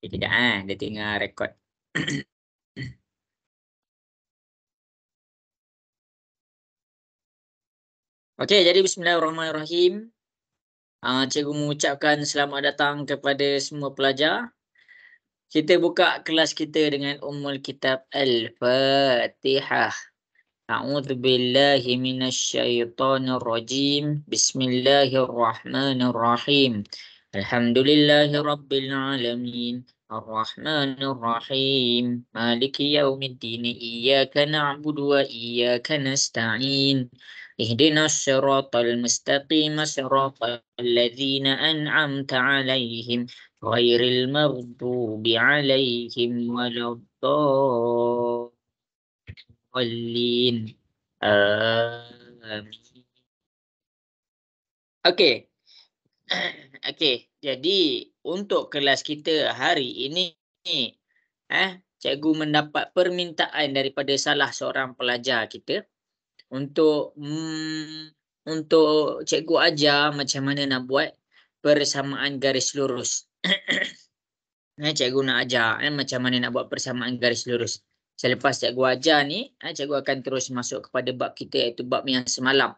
Tidak, dia tinggal rekod. Okey, jadi bismillahirrahmanirrahim. Cikgu mengucapkan selamat datang kepada semua pelajar. Kita buka kelas kita dengan Ummul Kitab Al-Fatihah. A'udzu billahi minasyaitonir rajim. Bismillahirrahmanirrahim. Alhamdulillahirabbil alamin. Ar-Rahmanir Rahim. Maliki yaumiddin. Iyyaka na'budu wa iyyaka nasta'in. Ihdinas siratal mustaqim. Siratal ladzina an'amta 'alaihim ghairil maghdubi 'alaihim waladdallin. Amin. Okey. Okey, jadi untuk kelas kita hari ini, cikgu mendapat permintaan daripada salah seorang pelajar kita untuk untuk cikgu ajar macam mana nak buat persamaan garis lurus. Cikgu nak ajar macam mana nak buat persamaan garis lurus. Selepas cikgu ajar ni, cikgu akan terus masuk kepada bab kita iaitu bab yang semalam.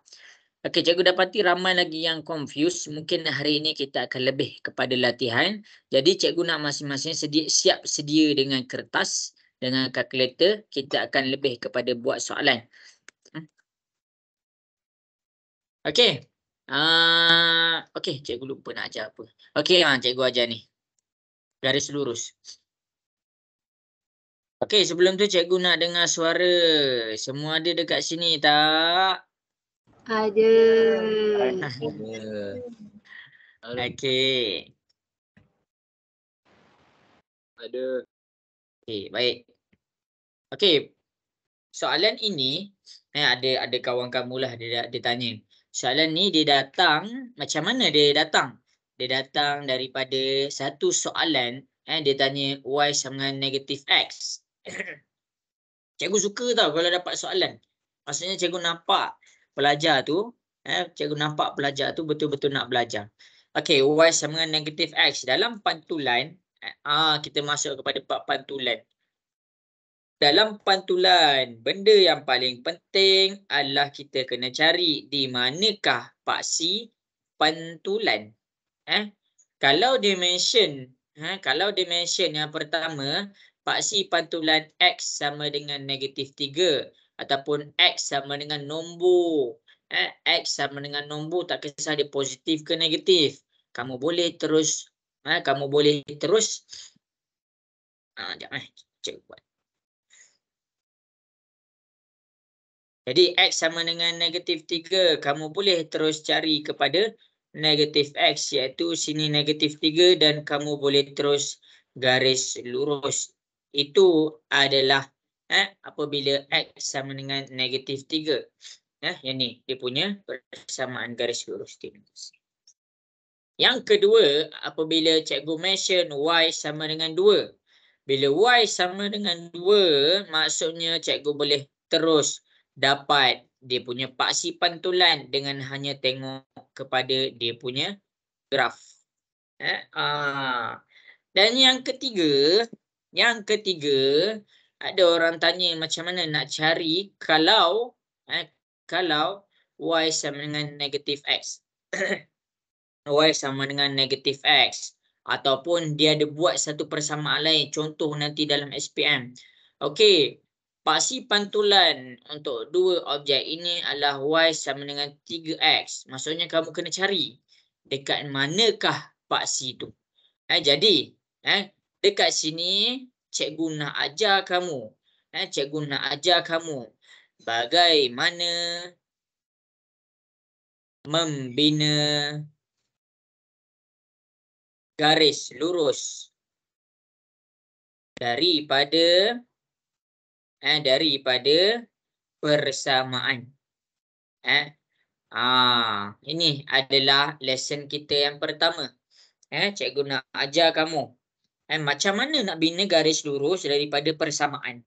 Okey, cikgu dapati ramai lagi yang confused. Mungkin hari ini kita akan lebih kepada latihan. Jadi cikgu nak masing-masing siap sedia dengan kertas, dengan kalkulator. Kita akan lebih kepada buat soalan. Okey. Okey, cikgu lupa nak ajar apa. Okey, cikgu ajar ni. Garis lurus. Okey, sebelum tu cikgu nak dengar suara. Semua ada dekat sini tak? Ada. Okey. Ada. Okey, baik. Okey. Soalan ini ada kawan kamu lah dia tanya. Soalan ni dia datang macam mana dia datang? Dia datang daripada satu soalan dia tanya y sama dengan negatif x. Cikgu suka tau kalau dapat soalan. Maksudnya cikgu nampak pelajar tu betul-betul nak belajar. Okey, y sama dengan negatif x. Dalam pantulan, kita masuk kepada bab pantulan. Dalam pantulan, benda yang paling penting adalah kita kena cari di manakah paksi pantulan. Kalau dia mention yang pertama, paksi pantulan X sama dengan negatif 3 ataupun X sama dengan nombor. X sama dengan nombor, tak kisah dia positif ke negatif. Kamu boleh terus cikgu buat. Jadi X sama dengan negatif 3. Kamu boleh terus cari kepada negatif X, iaitu sini negatif 3 dan kamu boleh terus garis lurus. Itu adalah apabila X sama dengan negatif 3. Yang ni dia punya persamaan garis lurus. Yang kedua, apabila cikgu mention Y sama dengan 2. Bila Y sama dengan 2, maksudnya cikgu boleh terus dapat dia punya paksi pantulan dengan hanya tengok kepada dia punya graf. Dan yang ketiga, ada orang tanya macam mana nak cari kalau Y sama dengan negatif X. Y sama dengan negatif X. Ataupun dia ada buat satu persamaan lain. Contoh nanti dalam SPM. Okey. Paksi pantulan untuk dua objek ini adalah Y sama dengan 3X. Maksudnya kamu kena cari dekat manakah paksi tu. Jadi, dekat sini cikgu nak ajar kamu. Bagaimana membina garis lurus daripada persamaan. Ini adalah lesson kita yang pertama. Cikgu nak ajar kamu macam mana nak bina garis lurus daripada persamaan.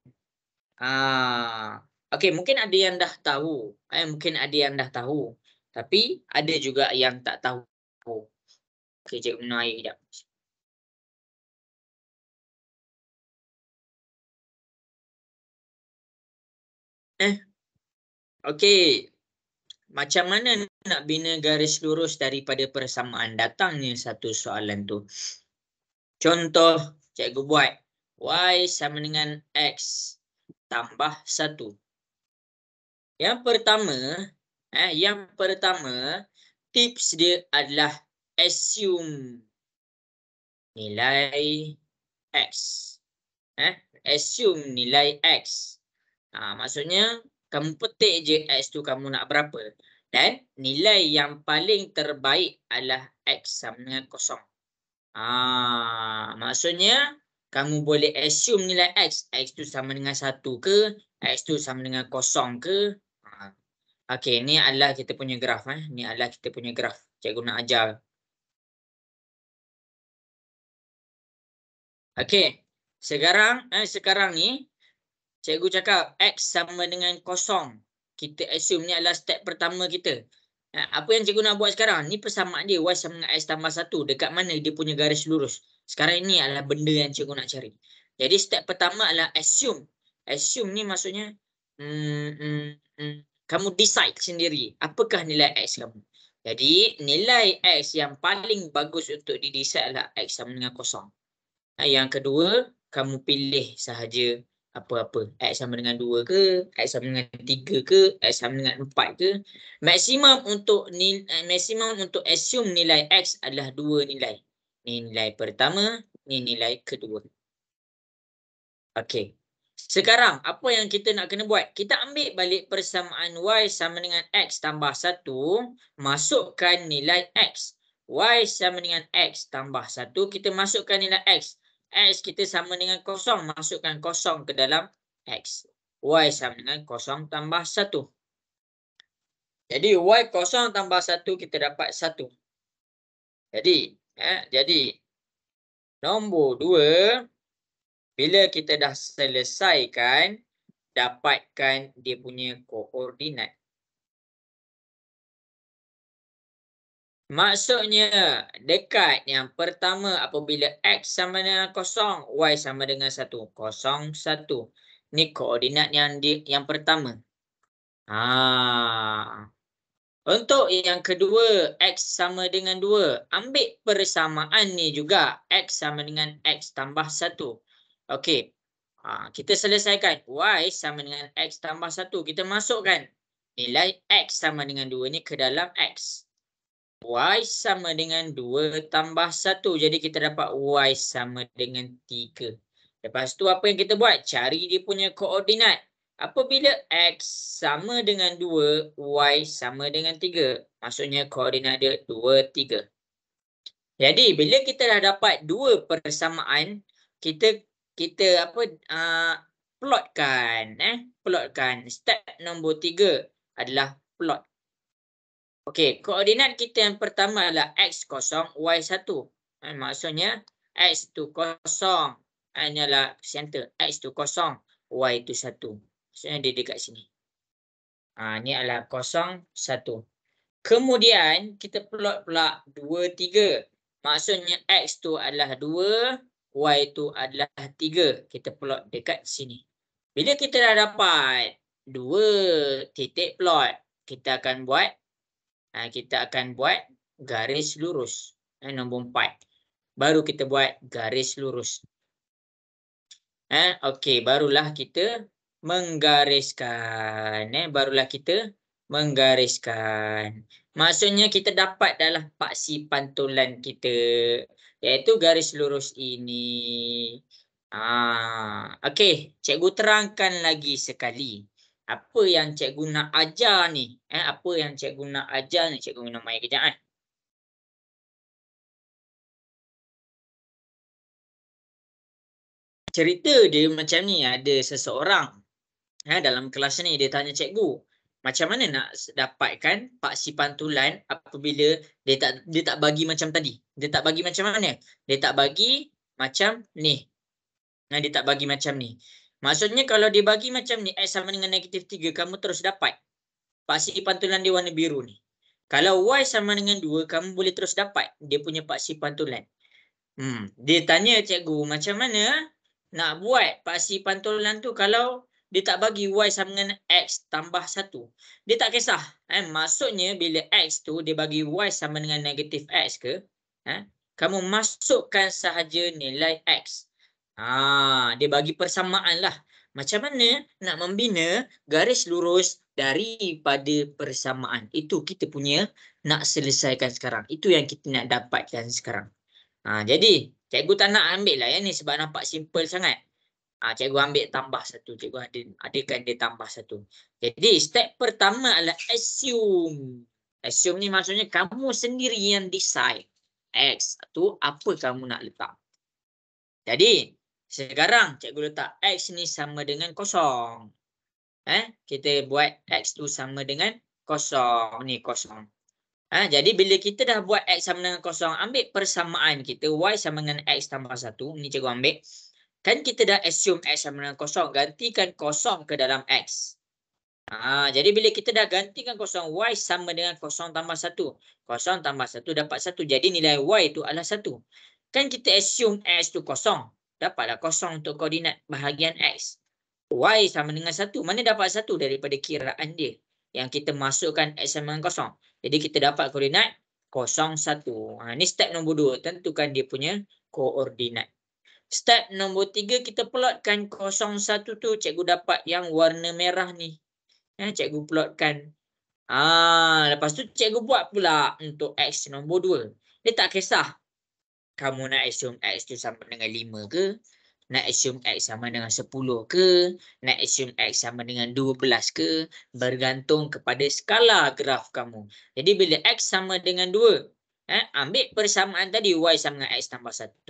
Okey, mungkin ada yang dah tahu. Tapi ada juga yang tak tahu. Okey, cikgu minum air sekejap. Okey. Macam mana nak bina garis lurus daripada persamaan? Datangnya satu soalan tu. Contoh, cikgu buat y sama dengan x tambah 1. Yang pertama, tips dia adalah assume nilai x. Assume nilai x. Maksudnya kamu petik je x tu kamu nak berapa. Dan nilai yang paling terbaik adalah x sama dengan 0. Maksudnya kamu boleh assume nilai x. X tu sama dengan 1 ke? X tu sama dengan 0 ke? Okey, ni adalah kita punya graf. Ni adalah kita punya graf. Cikgu nak ajar. Okey. Sekarang ni cikgu cakap x sama dengan 0. Kita assume ni adalah step pertama kita. Apa yang cikgu nak buat sekarang? Ni persamaan dia y sama dengan x tambah 1. Dekat mana dia punya garis lurus? Sekarang ini adalah benda yang cikgu nak cari. Jadi step pertama adalah assume. Assume ni maksudnya kamu decide sendiri apakah nilai x kamu. Jadi nilai x yang paling bagus untuk didecide adalah x sama dengan 0. Yang kedua, kamu pilih sahaja apa-apa. X sama dengan 2 ke, X sama dengan 3 ke, X sama dengan 4 ke. Maksimum untuk assume nilai X adalah 2 nilai. Ni nilai pertama, ni nilai kedua. Okey. Sekarang, apa yang kita nak kena buat? Kita ambil balik persamaan Y sama dengan X tambah 1, masukkan nilai X. Y sama dengan X tambah 1, kita masukkan nilai X. X kita sama dengan 0, masukkan 0 ke dalam X. Y sama dengan 0 tambah 1. Jadi Y 0 tambah 1 kita dapat 1. Jadi nombor 2, bila kita dah selesaikan, dapatkan dia punya koordinat. Maksudnya dekat yang pertama apabila X sama dengan 0, Y sama dengan 1. 0, 1. Ni koordinat yang pertama. Untuk yang kedua, X sama dengan 2. Ambil persamaan ni juga. X sama dengan X tambah 1. Okey. Kita selesaikan. Y sama dengan X tambah 1. Kita masukkan nilai X sama dengan 2 ni ke dalam X. Y sama dengan 2 tambah 1. Jadi kita dapat Y sama dengan 3. Lepas tu apa yang kita buat? Cari dia punya koordinat. Apabila X sama dengan 2, Y sama dengan 3. Maksudnya koordinat dia 2, 3. Jadi bila kita dah dapat dua persamaan, kita plotkan. Plotkan. Step nombor 3 adalah plot. Okey, koordinat kita yang pertama adalah X0, Y1. Maksudnya X tu 0. Ini adalah center. X tu 0, Y tu 1. Maksudnya dia dekat sini. Ini adalah 0, 1. Kemudian kita plot pula 2, 3. Maksudnya X tu adalah 2, Y tu adalah 3. Kita plot dekat sini. Bila kita dah dapat 2 titik plot, kita akan buat garis lurus. Nombor 4. Baru kita buat garis lurus. Okey, barulah kita menggariskan. Maksudnya kita dapat dalam paksi pantulan kita, iaitu garis lurus ini. Okey, cikgu terangkan lagi sekali. Apa yang cikgu nak ajar ni? Cikgu minum air kejap. Cerita dia macam ni, ada seseorang dalam kelas ni dia tanya cikgu, macam mana nak dapatkan paksi pantulan apabila dia tak bagi macam tadi. Dia tak bagi macam mana? Dia tak bagi macam ni. Dia tak bagi macam ni. Maksudnya kalau dia bagi macam ni, X sama dengan -3, kamu terus dapat paksi pantulan dia warna biru ni. Kalau Y sama dengan 2, kamu boleh terus dapat dia punya paksi pantulan. Dia tanya cikgu, macam mana nak buat paksi pantulan tu kalau dia tak bagi Y sama dengan X tambah 1. Dia tak kisah. Maksudnya bila X tu dia bagi Y sama dengan negatif X ke, kamu masukkan sahaja nilai X. Dia bagi persamaan lah. Macam mana nak membina garis lurus daripada persamaan. Itu kita punya nak selesaikan sekarang. Itu yang kita nak dapatkan sekarang. Jadi, cikgu tak nak ambil lah yang ni sebab nampak simple sangat. Cikgu ambil tambah 1. Cikgu adakan dia tambah 1. Jadi, step pertama adalah assume. Assume ni maksudnya kamu sendiri yang decide. X tu apa kamu nak letak. Jadi, sekarang cikgu letak X ni sama dengan kosong. Kita buat X tu sama dengan kosong. Ni kosong. Jadi bila kita dah buat X sama dengan kosong, ambil persamaan kita Y sama dengan X tambah 1. Ni cikgu ambil. Kan kita dah assume X sama dengan kosong. Gantikan kosong ke dalam X. Jadi bila kita dah gantikan kosong, Y sama dengan kosong tambah 1. Kosong tambah 1 dapat 1. Jadi nilai Y tu adalah 1. Kan kita assume X tu kosong. Dapatlah kosong untuk koordinat bahagian X. Y sama dengan 1. Mana dapat 1 daripada kiraan dia. Yang kita masukkan X sama dengan kosong. Jadi kita dapat koordinat 0, 1. Ini step nombor 2. Tentukan dia punya koordinat. Step nombor 3 kita plotkan 0, 1 tu. Cikgu dapat yang warna merah ni. Cikgu plotkan. Lepas tu cikgu buat pula untuk X nombor 2. Dia tak kisah. Kamu nak assume X tu sama dengan 5 ke? Nak assume X sama dengan 10 ke? Nak assume X sama dengan 12 ke? Bergantung kepada skala graf kamu. Jadi bila X sama dengan 2, ambil persamaan tadi Y sama dengan X tambah 1,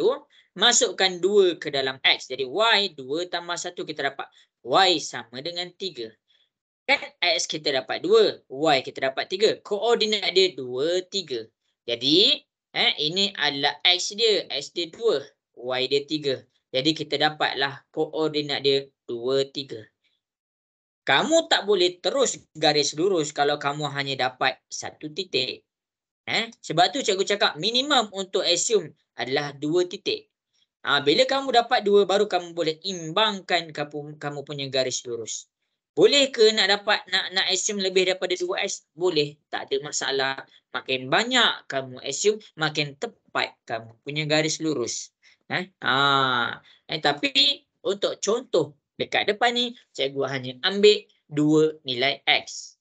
masukkan 2 ke dalam X. Jadi Y 2 tambah 1 kita dapat Y sama dengan 3. Kan X kita dapat 2, Y kita dapat 3. Koordinat dia 2, 3. Jadi ini adalah X dia 2, Y dia 3. Jadi kita dapatlah koordinat dia 2, 3. Kamu tak boleh terus garis lurus kalau kamu hanya dapat 1 titik. Sebab tu cikgu cakap minimum untuk assume adalah 2 titik. Bila kamu dapat 2 baru kamu boleh imbangkan kamu punya garis lurus. Boleh ke nak assume lebih daripada 2x? Boleh, tak ada masalah. Makin banyak kamu assume, makin tepat kamu punya garis lurus. Tapi untuk contoh dekat depan ni, cikgu hanya ambil 2 nilai x.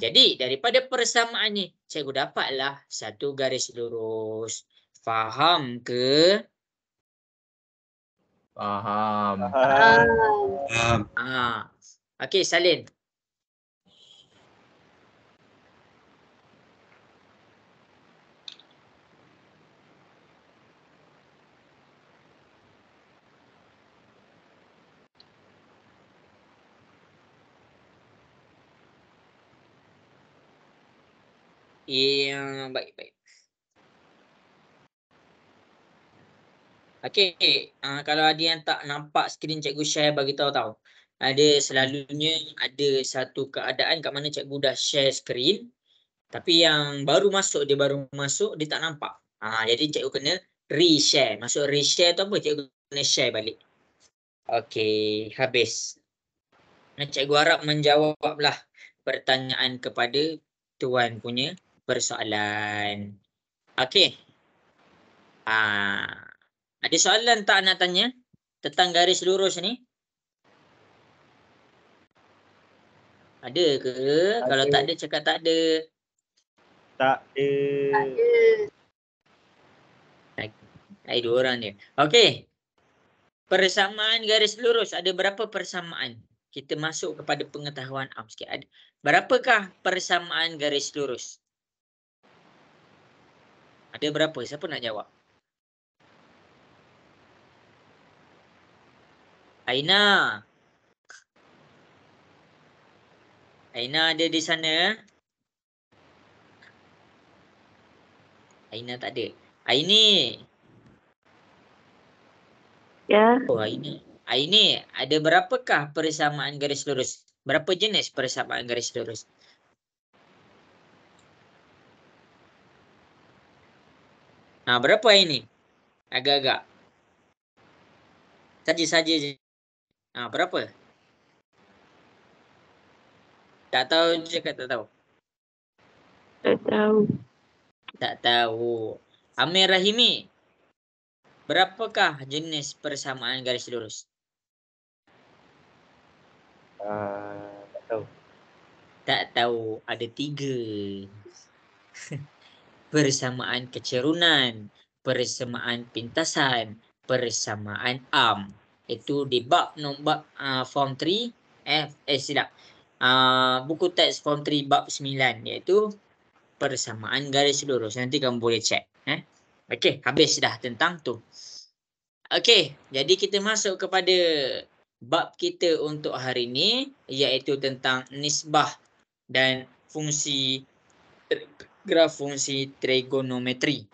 Jadi daripada persamaan ni, cikgu dapatlah 1 garis lurus. Faham ke? Faham. Okey, salin. Baik. Okey, kalau ada yang tak nampak skrin cikgu share bagi tahu. Selalunya ada satu keadaan kat mana cikgu dah share skrin, tapi yang baru masuk dia tak nampak. Jadi cikgu kena reshare. Maksud reshare tu apa? Cikgu kena share balik. Okey, habis. Cikgu harap menjawablah pertanyaan kepada tuan punya persoalan. Okey. Ada soalan tak nak tanya tentang garis lurus ni? Ada ke? Ada. Kalau tak ada, cakap tak ada. Tak ada. Ada 2 orang dia. Okey. Persamaan garis lurus. Ada berapa persamaan? Kita masuk kepada pengetahuan awam sikit. Berapakah persamaan garis lurus? Ada berapa? Siapa nak jawab? Aina ada di sana? Aina tak ada. Aini. Ya. Oh, Aini, ada berapakah persamaan garis lurus? Berapa jenis persamaan garis lurus? Berapa ini? Agak-agak. Saja je. Berapa? Tak tahu cakap tak tahu. Tak tahu. Tak tahu. Amir Rahimi. Berapakah jenis persamaan garis lurus? Tak tahu. Tak tahu. Ada 3. Persamaan kecerunan, persamaan pintasan, persamaan arm. Itu di bab form 3 silap. Buku teks form 3 bab 9 iaitu persamaan garis lurus. Nanti kamu boleh cek. Okey, habis dah tentang tu. Okey, jadi kita masuk kepada bab kita untuk hari ini iaitu tentang nisbah dan fungsi graf fungsi trigonometri.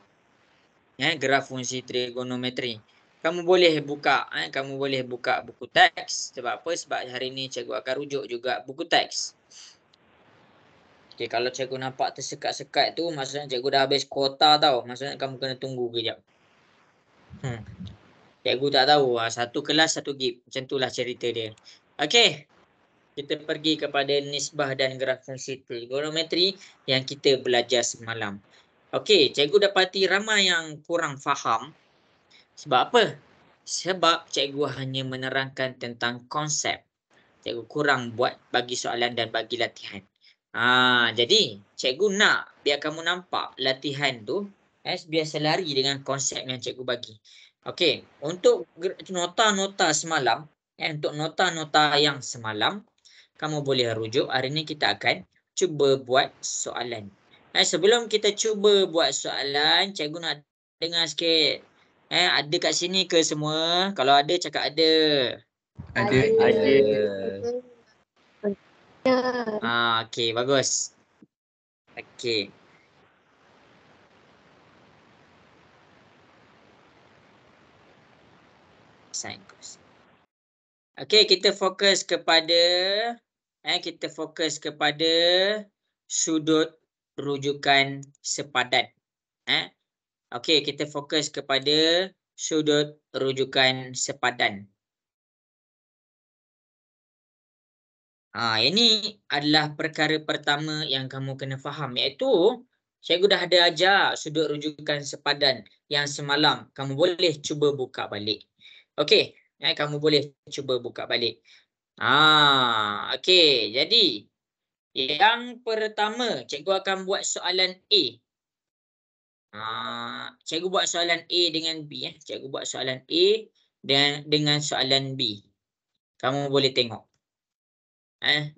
Graf fungsi trigonometri. Kamu boleh buka buku teks. Sebab apa? Sebab hari ini cikgu akan rujuk juga buku teks. Okey, kalau cikgu nampak tersekat-sekat tu maksudnya cikgu dah habis kuota tau. Maksudnya kamu kena tunggu kejap. Cikgu tak tahu. Satu kelas satu gig. Macam itulah cerita dia. Okey. Kita pergi kepada nisbah dan graf fungsi trigonometri yang kita belajar semalam. Okey, cikgu dapati ramai yang kurang faham. Sebab apa? Sebab cikgu hanya menerangkan tentang konsep. Cikgu kurang bagi soalan dan bagi latihan. Jadi cikgu nak biar kamu nampak latihan tu biar selari dengan konsep yang cikgu bagi. Okey, untuk nota-nota semalam, untuk nota-nota yang semalam, kamu boleh rujuk. Hari ni kita akan cuba buat soalan. Sebelum kita cuba buat soalan, cikgu nak dengar sikit. Ada kat sini ke semua? Kalau ada, cakap ada. Ada. Okey, bagus. Okey. Okey, kita fokus kepada sudut rujukan sepadan. Okey, kita fokus kepada sudut rujukan sepadan. Ini adalah perkara pertama yang kamu kena faham, iaitu cikgu dah ada ajar sudut rujukan sepadan yang semalam. Kamu boleh cuba buka balik. Okey, kamu boleh cuba buka balik. Okey, jadi yang pertama cikgu akan buat soalan A. Cikgu buat soalan A dengan B. Cikgu buat soalan A dan dengan soalan B. Kamu boleh tengok.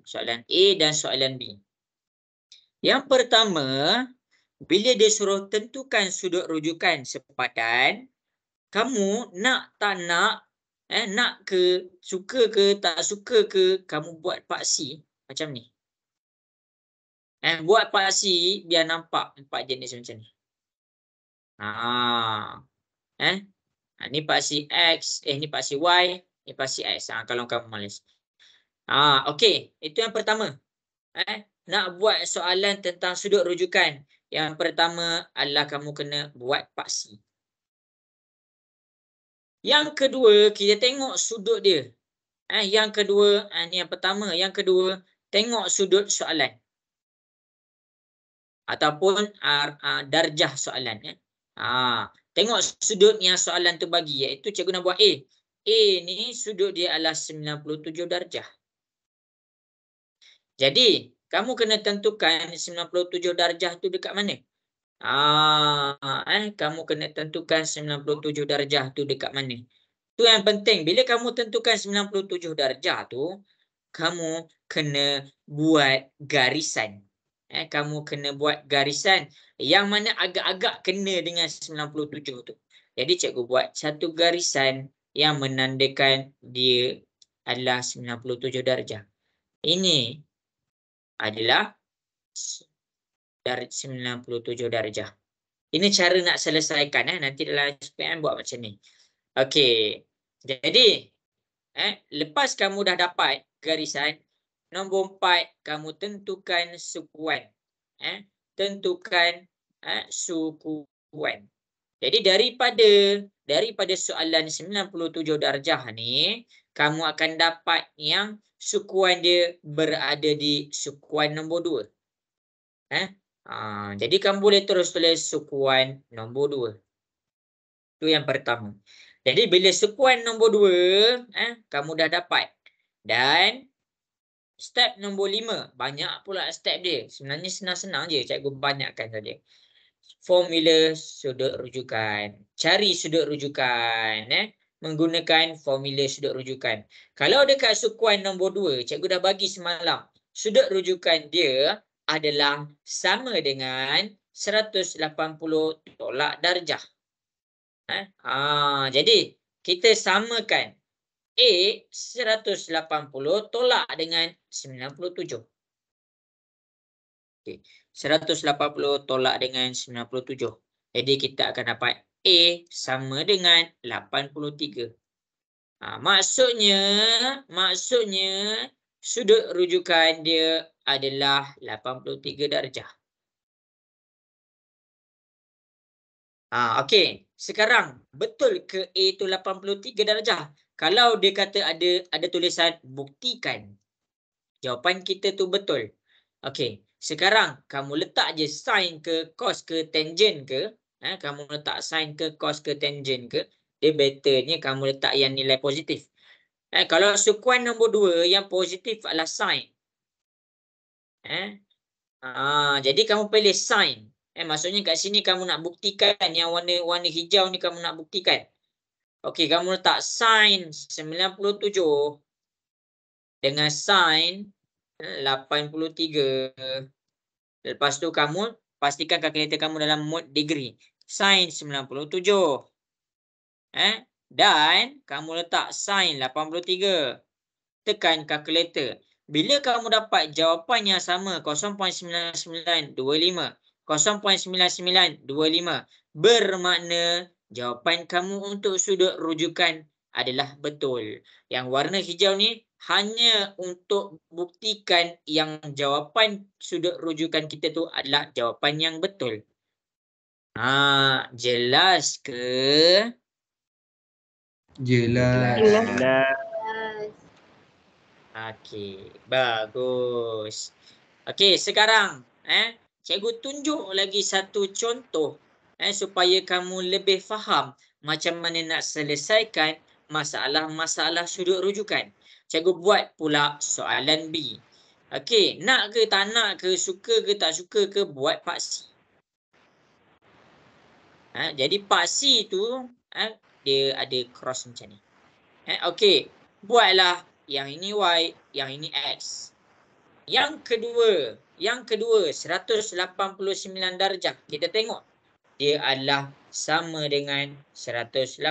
Soalan A dan soalan B. Yang pertama, bila dia suruh tentukan sudut rujukan sepadan, kamu nak tak nak, nak ke, suka ke, tak suka ke, kamu buat paksi macam ni. Buat paksi biar nampak 4 jenis macam ni. Ni paksi X, ni paksi Y, ni paksi X. Kalau kamu malas. Okey, itu yang pertama. Nak buat soalan tentang sudut rujukan. Yang pertama adalah kamu kena buat paksi. Yang kedua, kita tengok sudut dia. Yang kedua, ni yang pertama. Yang kedua, tengok sudut soalan. Ataupun darjah soalan. Tengok sudut yang soalan tu bagi. Iaitu cikgu nak buat A. A ni sudut dia adalah 97 darjah. Jadi, kamu kena tentukan 97 darjah tu dekat mana? Kamu kena tentukan 97 darjah tu dekat mana? Tu yang penting. Bila kamu tentukan 97 darjah tu, kamu kena buat garisan. Kamu kena buat garisan yang mana agak-agak kena dengan 97 tu. Jadi cikgu buat satu garisan yang menandakan dia adalah 97 darjah. Ini adalah dari 97 darjah. Ini cara nak selesaikan. Nanti dalam SPM buat macam ni. Okey. Jadi, lepas kamu dah dapat garisan, nombor 4, kamu tentukan sukuan. Tentukan sukuan. Jadi, daripada daripada soalan 97 darjah ni, kamu akan dapat yang sukuan dia berada di sukuan nombor 2. Jadi kamu boleh terus tulis sukuan nombor 2. Itu yang pertama. Jadi bila sukuan nombor 2, kamu dah dapat. Dan step nombor 5, banyak pula step dia. Sebenarnya senang-senang je, cikgu banyakkan saja. Formula sudut rujukan. Cari sudut rujukan. Menggunakan formula sudut rujukan. Kalau dekat sukuan nombor 2, cikgu dah bagi semalam. Sudut rujukan dia adalah sama dengan 180 tolak darjah. Jadi kita samakan A 180 tolak dengan 97. Okay. 180 tolak dengan 97. Jadi kita akan dapat A sama dengan 83. Maksudnya sudut rujukan dia adalah 83 darjah. Okey. Sekarang betul ke A itu 83 darjah? Kalau dia kata ada tulisan buktikan. Jawapan kita tu betul. Okey. Sekarang kamu letak je sin ke cos ke tangent ke, kamu letak sin ke cos ke tangent ke, dia betternya kamu letak yang nilai positif. Kalau sukuan nombor 2 yang positif adalah sin. Jadi kamu pilih sin. Maksudnya kat sini kamu nak buktikan yang warna hijau ni, kamu nak buktikan. Okey, kamu letak sin 97 dengan sin 83. Lepas tu kamu pastikan kalkulator kamu dalam mode degree. Sin 97. Dan kamu letak sin 83. Tekan kalkulator. Bila kamu dapat jawapan yang sama 0.9925, 0.9925, bermakna jawapan kamu untuk sudut rujukan adalah betul. Yang warna hijau ni hanya untuk buktikan yang jawapan sudut rujukan kita tu adalah jawapan yang betul. Jelas ke? Jelas. Okey, bagus. Okey, sekarang cikgu tunjuk lagi satu contoh supaya kamu lebih faham macam mana nak selesaikan masalah-masalah sudut rujukan. Cikgu buat pula soalan B. Okey, nak ke tak nak ke, suka ke tak suka ke, buat paksi. Jadi paksi tu dia ada cross macam ni. Okey, buatlah yang ini Y, yang ini X. Yang kedua 189 darjah. Kita tengok dia adalah sama dengan 189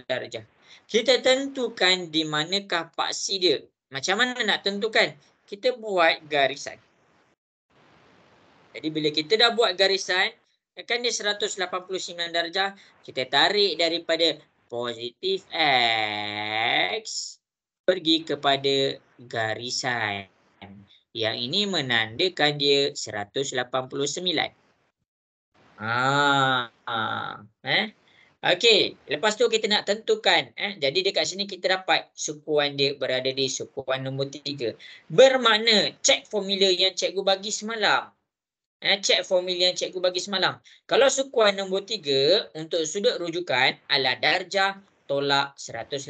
darjah. Kita tentukan di manakah paksi dia. Macam mana nak tentukan? Kita buat garisan. Jadi bila kita dah buat garisan, kan dia 189 darjah, kita tarik daripada positif X pergi kepada garisan. Yang ini menandakan dia 189. Okey, lepas tu kita nak tentukan. Jadi dekat sini kita dapat sukuan dia berada di sukuan nombor 3. Bermakna cek formula yang cikgu bagi semalam. Cek formula yang cikgu bagi semalam. Kalau sukuan nombor 3 untuk sudut rujukan adalah darjah tolak 180.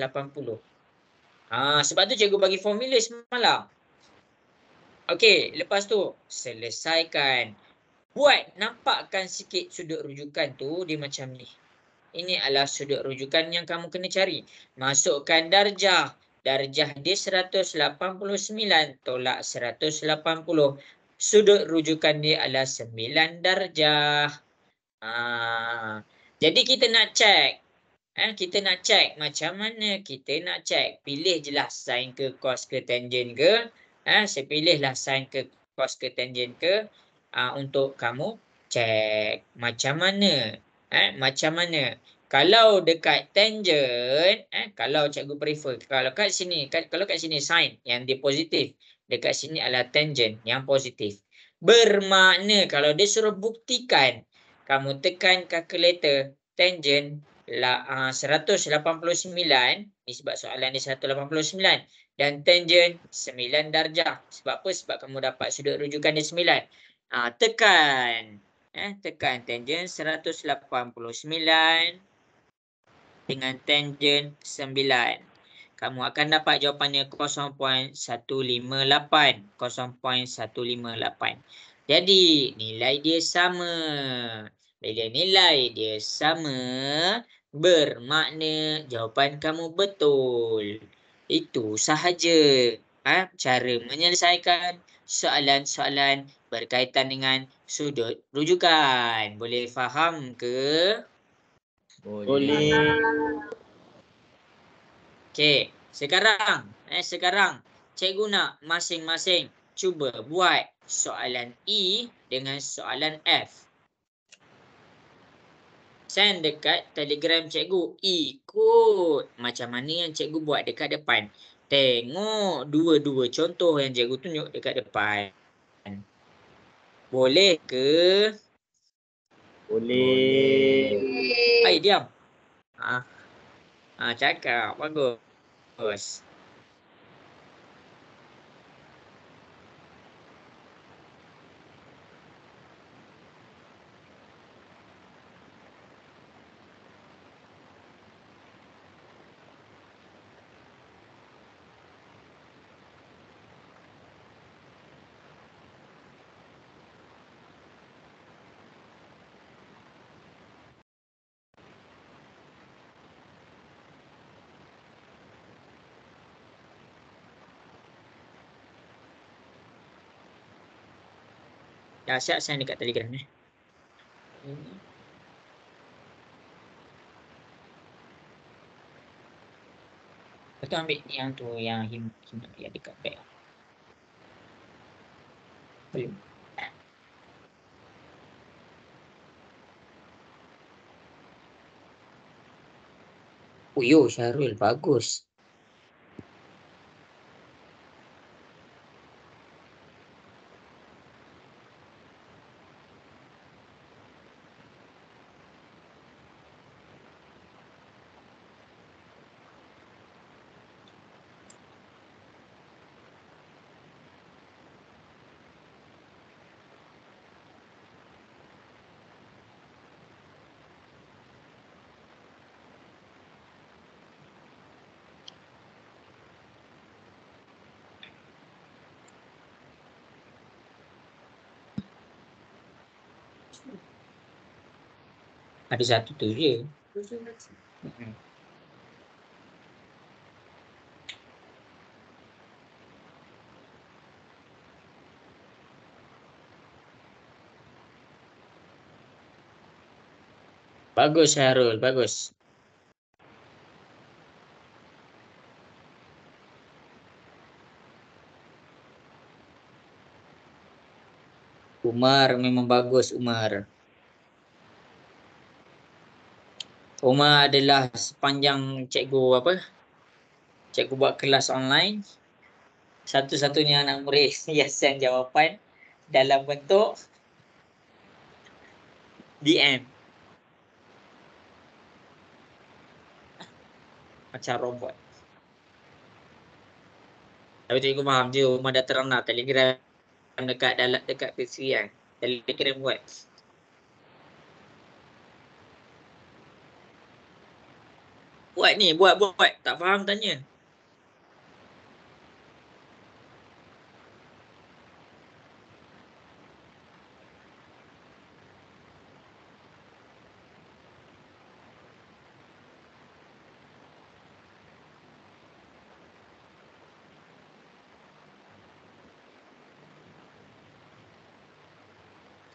Sebab tu cikgu bagi formula semalam. Okey, lepas tu selesaikan. Buat nampakkan sikit sudut rujukan tu dia macam ni. Ini adalah sudut rujukan yang kamu kena cari. Masukkan darjah. Darjah dia 189 tolak 180. Sudut rujukan dia adalah 9 darjah. Jadi kita nak cek. Kita nak cek macam mana kita nak cek. Pilih je lah sin ke cos ke tangent ke. Saya pilihlah sin ke cos ke tangent ke. Untuk kamu cek macam mana. Macam mana. Kalau dekat tangent, kalau cikgu prefer, kalau kat sini sin yang dia positif, dekat sini adalah tangent yang positif. Bermakna kalau dia suruh buktikan, kamu tekan kalkulator tangent 189. Ni sebab soalan dia 189. Dan tangent 9 darjah. Sebab apa? Sebab kamu dapat sudut rujukan dia 9. Tekan. Tekan tangent 189 dengan tangent 9. Kamu akan dapat jawapannya 0.158. 0.158. Jadi, nilai dia sama. Bila nilai dia sama, bermakna jawapan kamu betul. Itu sahaja. Cara menyelesaikan soalan-soalan berkaitan dengan sudut rujukan. Boleh faham ke? Boleh. Okey, sekarang cikgu nak masing-masing cuba buat soalan E dengan soalan F. Send dekat Telegram cikgu. Ikut macam mana yang cikgu buat dekat depan. Tengok dua-dua contoh yang cikgu tunjuk dekat depan. Boleh ke? Boleh. Hai, diam. Cakap. Bagus. Dah siap send dekat Telegram ni. Lepas tu ambil yang tu, yang himmat yang dekat back. Belum. Oh yo, Syarul, bagus. Ada satu tu je. Bagus Syarul, bagus. Umar memang bagus, Umar. Umar adalah sepanjang cikgu buat kelas online, satu-satunya anak murid yang send jawapan dalam bentuk DM. Macam robot. Tapi cikgu faham je, Umar dah terang lah Telegram dekat PC kan. Telegram buat. Buat ni, buat. Tak faham tanya.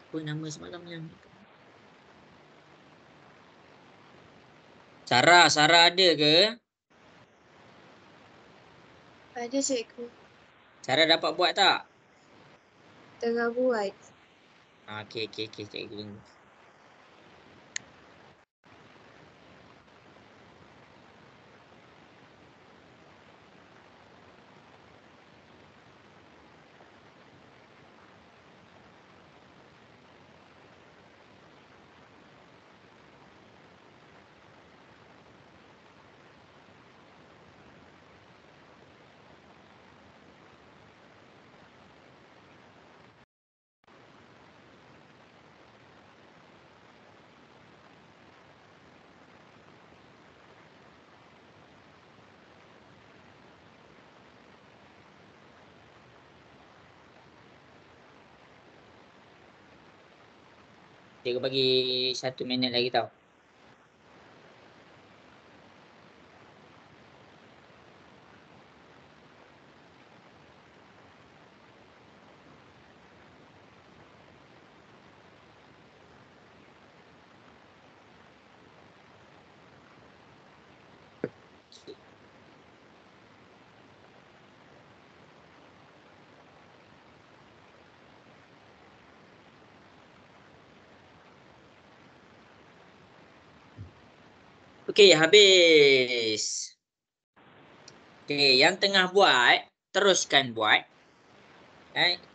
Apa nama semalam yang Sarah ada ke? Ada cikgu. Sarah dapat buat tak? Tengah buat. Okey, cikgu tunggu. Cikgu bagi 1 minit lagi tau. Okey, habis. Okey, yang tengah buat, teruskan buat.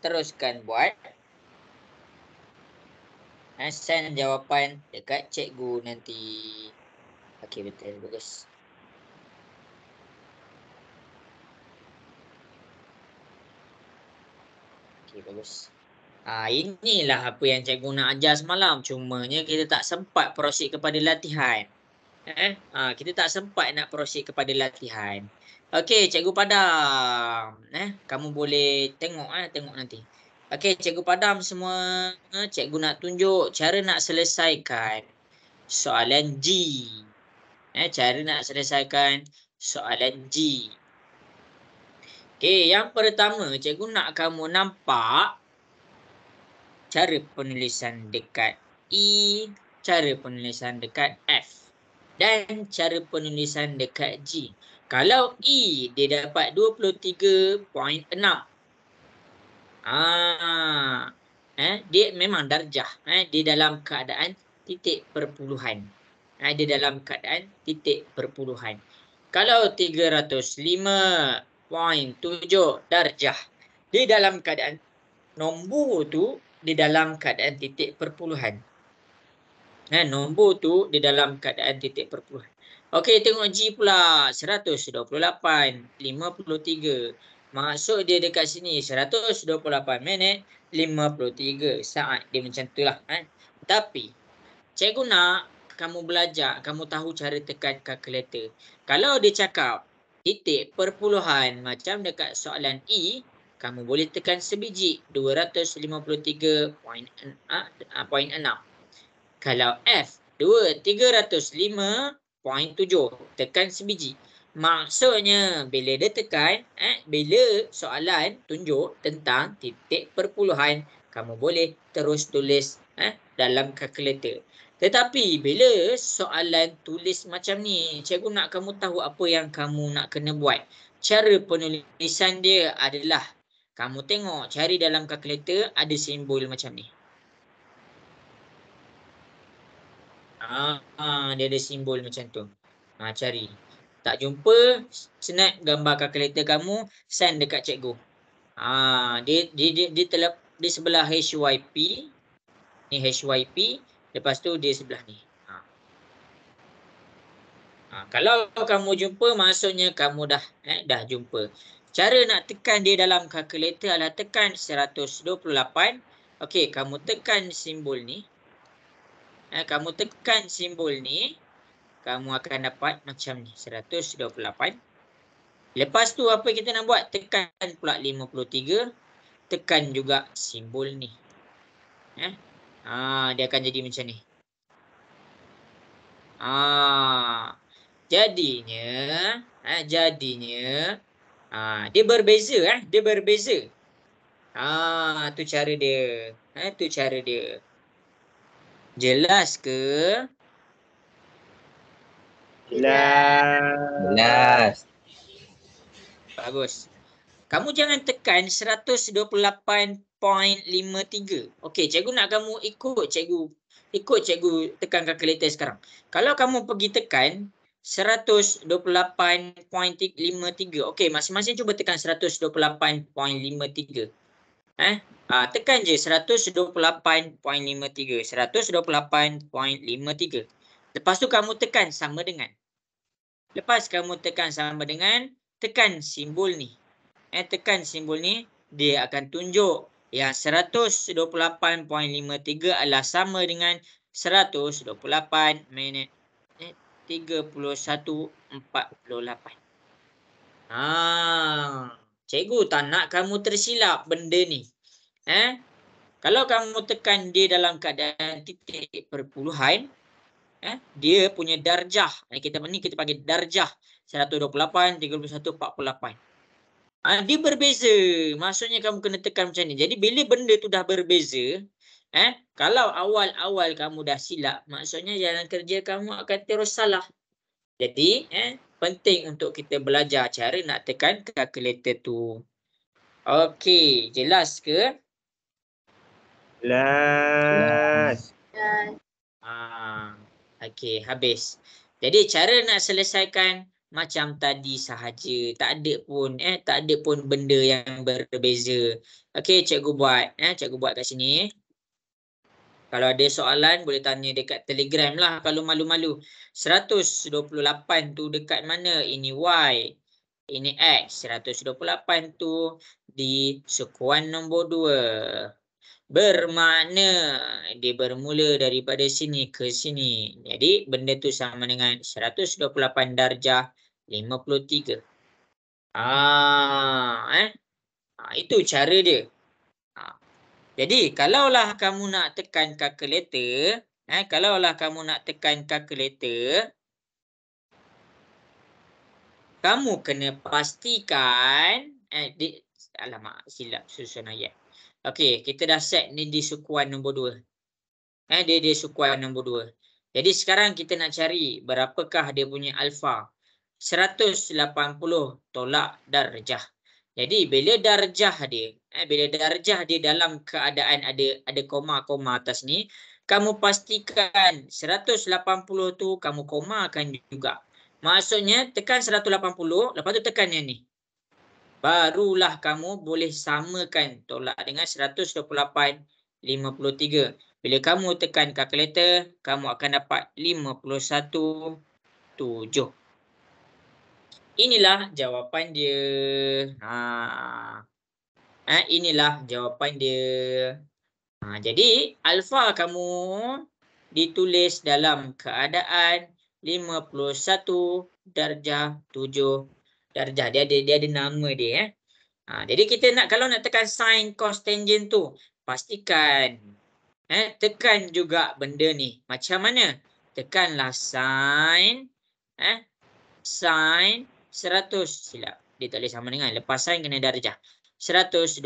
Teruskan buat. Send jawapan dekat cikgu nanti. Okey, betul. Bagus. Okey, bagus. Inilah apa yang cikgu nak ajar semalam. Cumanya kita tak sempat proceed kepada latihan. Kita tak sempat nak proceed kepada latihan. Okey, cikgu padam. Kamu boleh tengok tengok nanti. Okey, cikgu padam semua. Cikgu nak tunjuk cara nak selesaikan soalan G. Cara nak selesaikan soalan G. Okey, yang pertama cikgu nak kamu nampak cara penulisan dekat E, cara penulisan dekat F dan cara penulisan dekat G. Kalau E dia dapat 23.6. Dia memang darjah. Dia dalam keadaan titik perpuluhan. Dia dalam keadaan titik perpuluhan. Kalau 305.7 darjah, dia dalam keadaan nombor tu di dalam keadaan titik perpuluhan. Nombor tu di dalam keadaan titik perpuluhan. Okey, tengok G pula. 128.53. Maksud dia dekat sini 128 minit 53 saat. Dia macam tu lah. Tapi cikgu nak kamu belajar, kamu tahu cara tekan kalkulator. Kalau dia cakap titik perpuluhan macam dekat soalan E, kamu boleh tekan sebiji 253.6. Kalau F 305.7 tekan sebiji. Maksudnya bila dia tekan, bila soalan tunjuk tentang titik perpuluhan, kamu boleh terus tulis dalam kalkulator. Tetapi bila soalan tulis macam ni, cikgu nak kamu tahu apa yang kamu nak kena buat. Cara penulisan dia adalah kamu tengok, cari dalam kalkulator ada simbol macam ni. Dia ada simbol macam tu. Cari. Tak jumpa, snap gambar kalkulator kamu, send dekat cikgu. Dia di sebelah HYP. Ni HYP, lepas tu dia sebelah ni. Kalau kamu jumpa, maksudnya kamu dah jumpa. Cara nak tekan dia dalam kalkulator adalah tekan 128. Okey, kamu tekan simbol ni. Kamu tekan simbol ni, kamu akan dapat macam ni, 128. Lepas tu apa kita nak buat? Tekan pula 53. Tekan juga simbol ni. Dia akan jadi macam ni. Jadinya dia berbeza. Dia berbeza. Tu cara dia. Tu cara dia. Jelas ke? Jelas. Bagus. Kamu jangan tekan 128.53. Okey, cikgu nak kamu ikut cikgu tekan kalkulator sekarang. Kalau kamu pergi tekan 128.53. Okey, masing-masing cuba tekan 128.53. Tekan je 128.53. 128.53. Lepas tu kamu tekan sama dengan. Lepas kamu tekan sama dengan, tekan simbol ni. Tekan simbol ni, dia akan tunjuk yang 128.53 adalah sama dengan 128 minit 31.48. Cikgu tak nak kamu tersilap benda ni. Kalau kamu tekan dia dalam keadaan titik perpuluhan, dia punya darjah. Kita panggil darjah 128, 31, 48. Dia berbeza. Maksudnya kamu kena tekan macam ni. Jadi bila benda tu dah berbeza, kalau awal-awal kamu dah silap, maksudnya jalan kerja kamu akan terus salah. Jadi, penting untuk kita belajar cara nak tekan kalkulator tu. Okey, jelas ke? Jelas. Dan Okey, habis. Jadi cara nak selesaikan macam tadi sahaja. Tak ada pun benda yang berbeza. Okey, cikgu buat. Cikgu buat kat sini. Kalau ada soalan boleh tanya dekat Telegram lah kalau malu-malu. 128 tu dekat mana? Ini Y. Ini X. 128 tu di sukuan nombor 2. Bermakna dia bermula daripada sini ke sini. Jadi benda tu sama dengan 128 darjah 53. Itu cara dia. Jadi kalaulah kamu nak tekan kalkulator, kamu kena pastikan alamak silap susun ayat. Okey, kita dah set ni di sukuan nombor 2. Dia di sukuan nombor 2. Jadi sekarang kita nak cari berapakah dia punya alfa. 180 tolak darjah. Jadi bila darjah dia dalam keadaan ada koma-koma atas ni, kamu pastikan 180 tu kamu komakan juga. Maksudnya tekan 180, lepas tu tekan yang ni. Barulah kamu boleh samakan tolak dengan 128, 53. Bila kamu tekan kalkulator, kamu akan dapat 51.7. Inilah jawapan dia. Inilah jawapan dia. Jadi alfa kamu ditulis dalam keadaan 51 darjah 7 darjah. Dia ada nama dia. Jadi kita kalau nak tekan sin, cos, tangent tu, pastikan tekan juga benda ni. Macam mana? Tekanlah sin, sin 100. Silap. Dia tak boleh sama dengan. Lepas sin kena darjah. 128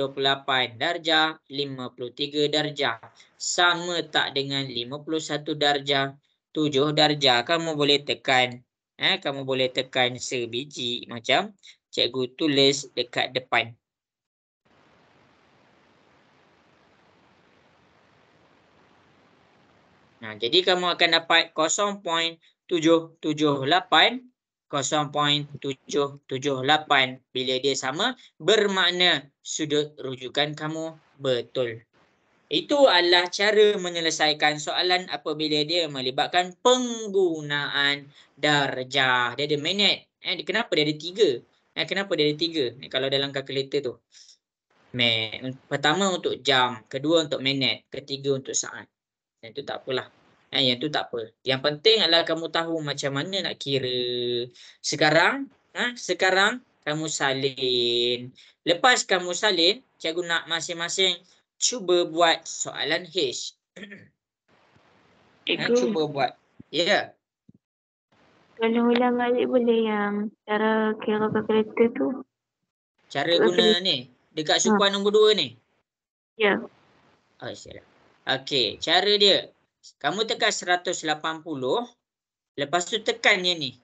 darjah, 53 darjah. Sama tak dengan 51 darjah, 7 darjah. Kamu boleh tekan. Kamu boleh tekan sebiji macam cikgu tulis dekat depan. Jadi kamu akan dapat 0.778. 0.778 bila dia sama bermakna sudut rujukan kamu betul. Itu adalah cara menyelesaikan soalan apabila dia melibatkan penggunaan darjah. Dia ada minit. Kenapa dia ada 3? Kenapa dia ada 3? Kalau dalam kalkulator tu. Pertama untuk jam, kedua untuk minit, ketiga untuk saat. Itu tak apalah. Yang tu tak apa. Yang penting adalah kamu tahu macam mana nak kira. Sekarang kamu salin. Lepas kamu salin, cikgu nak masing-masing cuba buat soalan H. Cuba buat. Ya. Kalau ulang balik boleh yang cara kira kalkulator tu? Cara guna ni. Dekat sukuan nombor 2 ni. Ya. Siap. Okey, cara dia. Kamu tekan 180. Lepas tu tekan yang ni.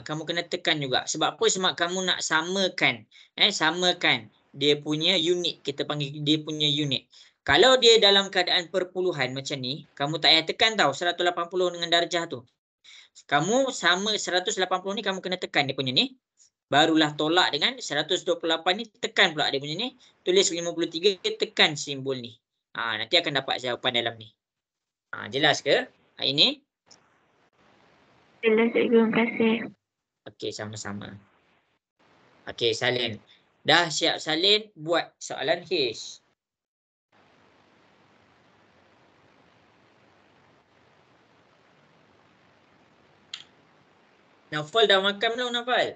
Kamu kena tekan juga. Sebab apa? Sebab kamu nak samakan. Samakan dia punya unit. Kita panggil dia punya unit. Kalau dia dalam keadaan perpuluhan macam ni, kamu tak payah tekan tau 180 dengan darjah tu. Kamu sama 180 ni kamu kena tekan dia punya ni. Barulah tolak dengan 128 ni tekan pula dia punya ni. Tulis 53 tekan simbol ni. Nanti akan dapat jawapan dalam ni. Jelas ke? Ini? Jelas, cikgu. Terima kasih. Okey, sama-sama. Okey, salin. Dah siap salin, buat soalan H. Naufal dah makan belum, Naufal?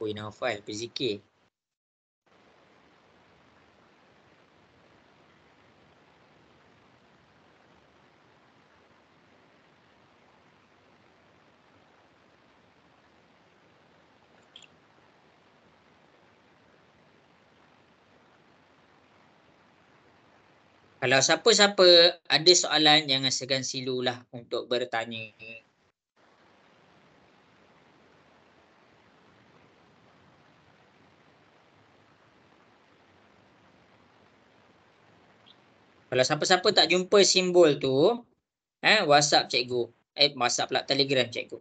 Oi, Naufal, berzikir. Kalau siapa-siapa ada soalan, jangan segan silulah untuk bertanya. Kalau siapa-siapa tak jumpa simbol tu, WhatsApp cikgu. WhatsApp pula, Telegram cikgu.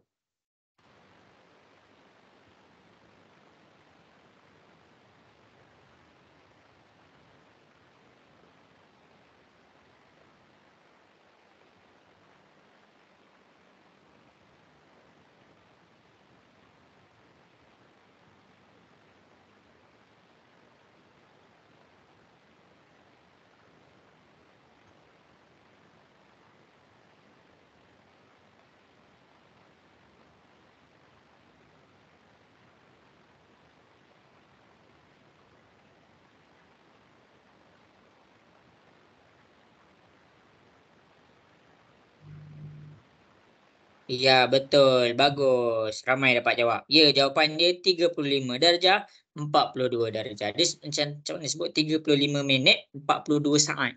Ya, betul. Bagus. Ramai dapat jawab. Ya, jawapan dia 35 darjah, 42 darjah. Dia macam mana sebut? 35 minit, 42 saat.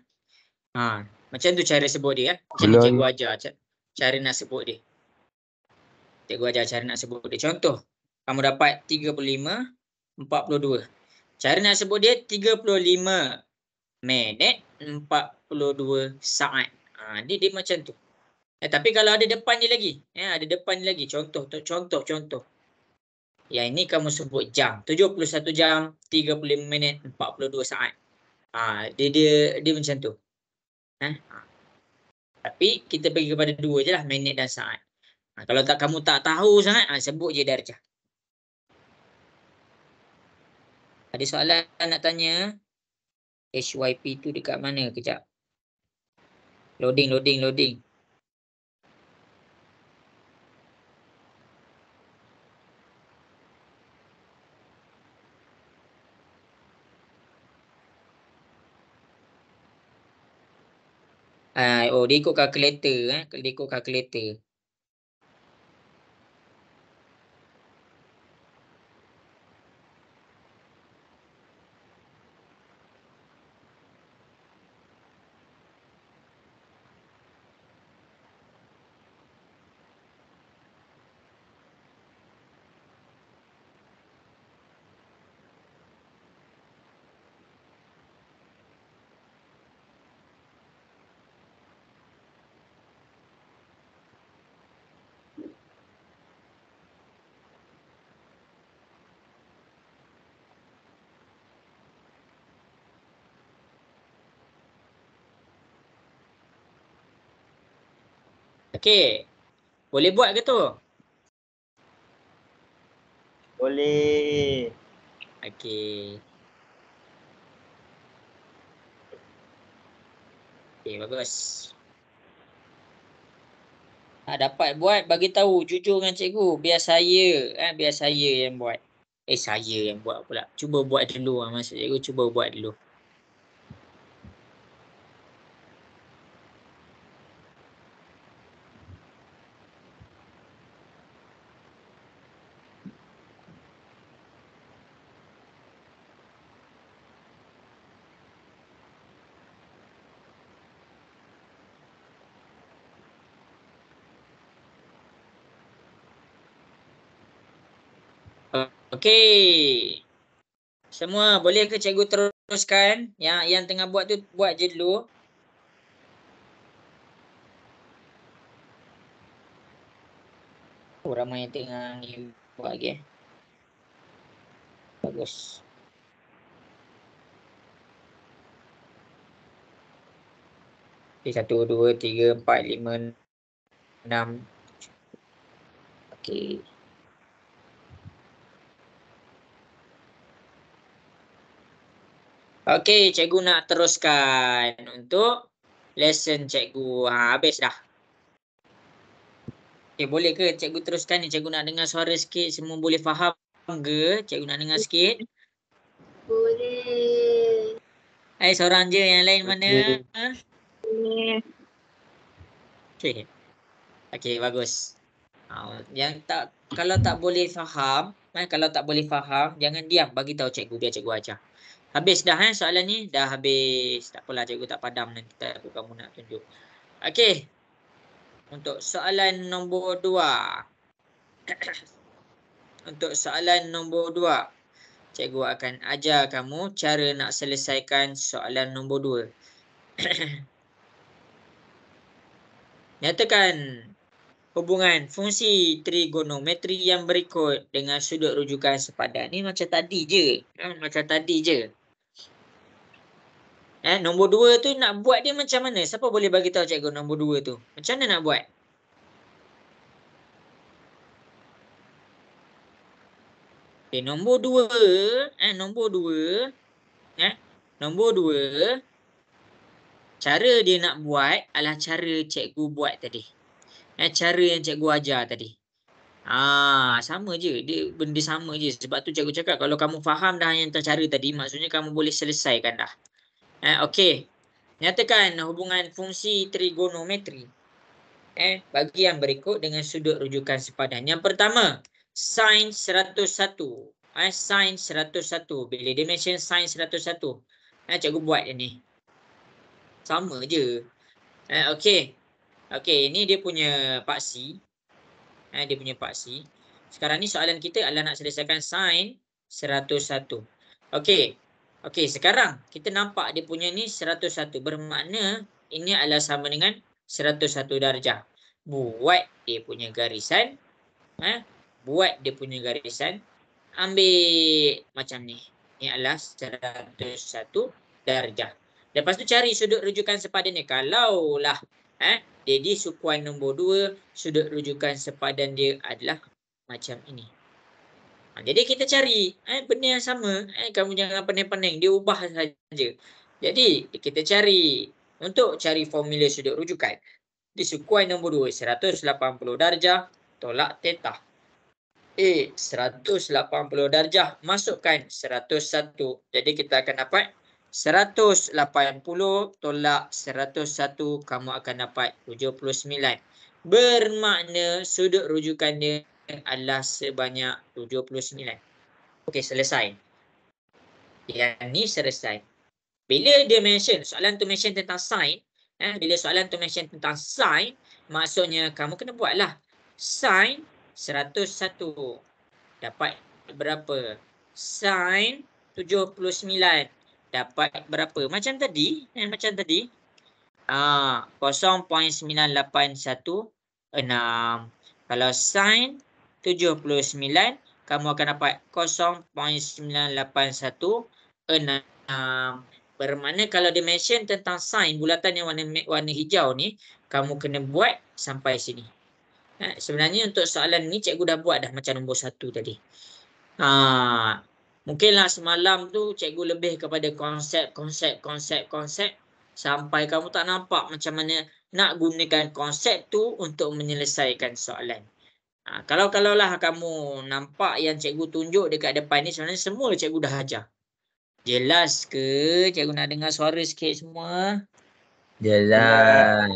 Macam tu cara sebut dia. Macam ni cikgu ajar cara nak sebut dia. Cikgu ajar cara nak sebut dia. Contoh, kamu dapat 35, 42. Cara nak sebut dia 35 minit, 42 saat. Dia macam tu. Tapi kalau ada depan dia lagi. Ada depan dia lagi. Contoh. Yang ini kamu sebut jam. 71 jam, 35 minit, 42 saat. Dia macam tu. Tapi kita bagi kepada dua je lah, minit dan saat. Kalau kamu tak tahu sangat, sebut je darjah. Ada soalan nak tanya? HYP tu dekat mana? Kejap. Loading. Dia ikut kalkulator. Dia ikut kalkulator. Okey. Boleh buat ke tu? Boleh. Okey. Okey, bagus. Dapat buat, bagi tahu jujur dengan cikgu. Biar saya yang buat. Saya yang buat pula. Cuba buat dulu. Maksud cikgu cuba buat dulu. Okey. Semua boleh ke cikgu teruskan? Yang tengah buat tu buat je dulu. Ramai yang tengah buat lagi. Bagus. Okay, 1, 2, 3, 4, 5, 6. Okey. Okey, cikgu nak teruskan untuk lesson cikgu. Habis dah. Okey, boleh ke cikgu teruskan ni? Cikgu nak dengar suara sikit, semua boleh faham. ke? Cikgu nak dengar sikit. Boleh. Seorang je, yang lain mana? Boleh. Okey. Okey, bagus. Yang tak, kalau tak boleh faham, kalau tak boleh faham, jangan diam, bagi tahu cikgu biar cikgu ajar. Habis dah soalan ni? Dah habis. Tak apalah, cikgu tak padam nanti takut kamu nak tunjuk. Okey. Untuk soalan nombor 2. Untuk soalan nombor 2, cikgu akan ajar kamu cara nak selesaikan soalan nombor 2. Nyatakan hubungan fungsi trigonometri yang berikut dengan sudut rujukan sepadan. Ni macam tadi je. Macam tadi je. Nombor 2 tu nak buat dia macam mana? Siapa boleh bagi tahu cikgu nombor 2 tu? Macam mana nak buat? Okay, nombor 2, nombor 2, cara dia nak buat adalah cara cikgu buat tadi. Cara yang cikgu ajar tadi. Sama je. Dia benda sama je. Sebab tu cikgu cakap kalau kamu faham dah yang cara tadi, maksudnya kamu boleh selesaikan dah. Okey. Nyatakan hubungan fungsi trigonometri. Bagi yang berikut dengan sudut rujukan sepadan. Yang pertama, sin 101. Sin 101. Bila dia mention sin 101, cikgu buat je ni. Sama je. Okey. Okey, ini dia punya paksi. Dia punya paksi. Sekarang ni soalan kita adalah nak selesaikan sin 101. Okey. Okey, sekarang kita nampak dia punya ni 101. Bermakna ini adalah sama dengan 101 darjah. Buat dia punya garisan. Buat dia punya garisan. Ambil macam ni. Ini adalah 101 darjah. Lepas tu cari sudut rujukan sepadan ni. Kalaulah jadi sukuan nombor 2, sudut rujukan sepadan dia adalah macam ini. Jadi kita cari benda yang sama. Kamu jangan pening-pening, dia ubah saja. Jadi kita cari, untuk cari formula sudut rujukan di sukuan nombor 2, 180 darjah tolak theta. 180 darjah masukkan 101. Jadi kita akan dapat 180 tolak 101, kamu akan dapat 79. Bermakna sudut rujukan dia adalah sebanyak 79. Okey, selesai. Yang ni selesai. Bila dia mention, soalan tu mention tentang sin. Bila soalan tu mention tentang sin, maksudnya kamu kena buatlah. Sin 101. Dapat berapa? Sin 79. Dapat berapa? Macam tadi. Macam tadi. 0.9816. Kalau sin 79, kamu akan dapat 0.9816. Bermakna kalau dia mention tentang sin bulatan yang warna hijau ni, kamu kena buat sampai sini. Sebenarnya untuk soalan ni cikgu dah buat dah macam nombor 1 tadi. Mungkinlah semalam tu cikgu lebih kepada konsep sampai kamu tak nampak macam mana nak gunakan konsep tu untuk menyelesaikan soalan. Kalau-kalaulah kamu nampak yang cikgu tunjuk dekat depan ni, sebenarnya semua cikgu dah ajar. Jelas ke? Cikgu nak dengar suara sikit semua. Jelas.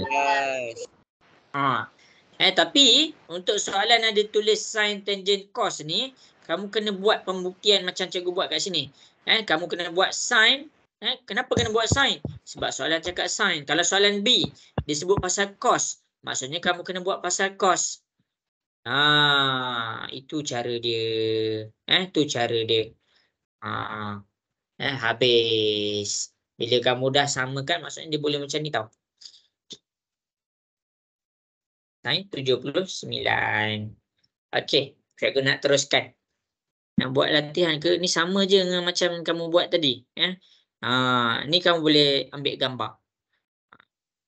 Tapi untuk soalan ada tulis sin, tangent, cos ni, kamu kena buat pembuktian macam cikgu buat kat sini. Kamu kena buat sin. Kenapa kena buat sin? Sebab soalan cakap sin. Kalau soalan B disebut pasal cos, maksudnya kamu kena buat pasal cos. Itu cara dia. Itu cara dia. Habis. Bila kamu dah samakan, maksudnya dia boleh macam ni tau. Sin 79. Okey, cikgu nak teruskan. Nak buat latihan ke? Ni sama je dengan macam kamu buat tadi. Ni kamu boleh ambil gambar.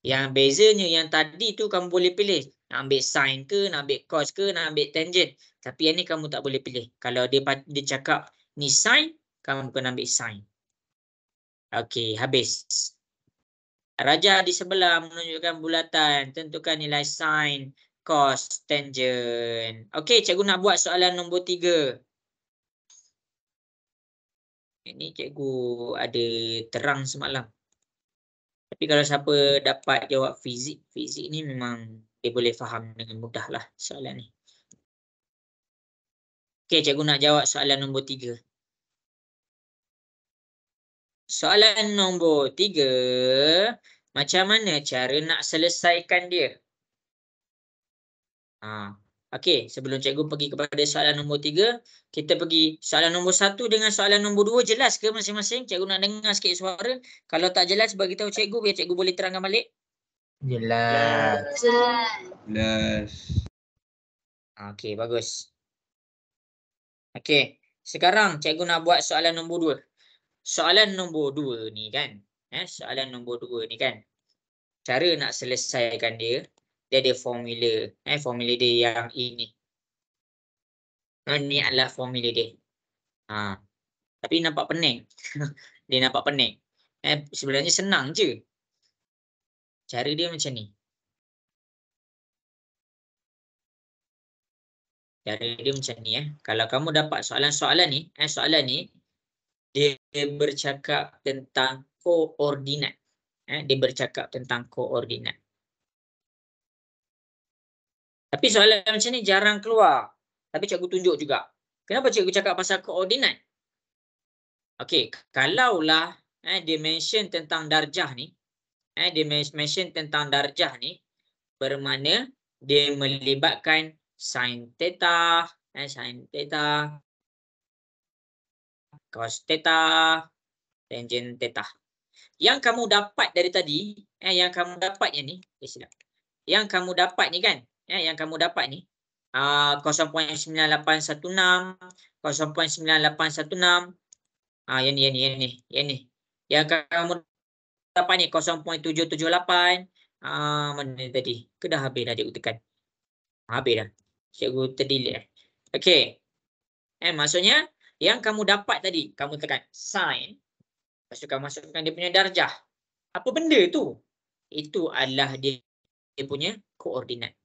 Yang bezanya yang tadi tu kamu boleh pilih. Nak ambil sin ke, nak ambil cos ke, nak ambil tangent. Tapi yang ni kamu tak boleh pilih. Kalau dia cakap ni sin, kamu kena ambil sin. Okey, habis. Rajah di sebelah menunjukkan bulatan. Tentukan nilai sin, cos, tangent. Okey, cikgu nak buat soalan nombor 3. Ini cikgu ada terang semalam. Tapi kalau siapa dapat jawab fizik ni memang dia boleh faham dengan mudah lah soalan ni. Okey, cikgu nak jawab soalan nombor 3. Soalan nombor 3, macam mana cara nak selesaikan dia? Okey, sebelum cikgu pergi kepada soalan nombor 3, kita pergi soalan nombor 1 dengan soalan nombor 2. Jelas ke masing-masing? Cikgu nak dengar sikit suara. Kalau tak jelas, bagi tahu cikgu biar cikgu boleh terangkan balik. Jelas. Jelas. Okey, bagus. Okey, sekarang cikgu nak buat soalan nombor 2. Soalan nombor 2 ni kan, soalan nombor 2 ni kan, cara nak selesaikan dia, dia ada formula. Formula dia yang ini. Ni adalah formula dia. Tapi nampak pening. Dia nampak pening. Sebenarnya senang je. Cara dia macam ni. Cara dia macam ni. Kalau kamu dapat soalan ni, dia bercakap tentang koordinat. Dia bercakap tentang koordinat. Tapi soalan macam ni jarang keluar. Tapi cikgu tunjuk juga. Kenapa cikgu cakap pasal koordinat? Okey, kalaulah dia mention tentang darjah ni, bermakna dia melibatkan sin theta, cos theta, tangent theta. Yang kamu dapat dari tadi, yang kamu dapat ni, yang kamu dapat ni kan, yang kamu dapat ni 0.9816, 0.9816, yang ni. Yang kamu dapat ni 0.778. Mana tadi? Ke dah habis dah cikgu tekan? Habis dah. Cikgu terdelete. Okey. Maksudnya yang kamu dapat tadi, kamu tekan sin. Lepas tu kamu masukkan dia punya darjah. Apa benda tu? Itu adalah dia punya koordinat.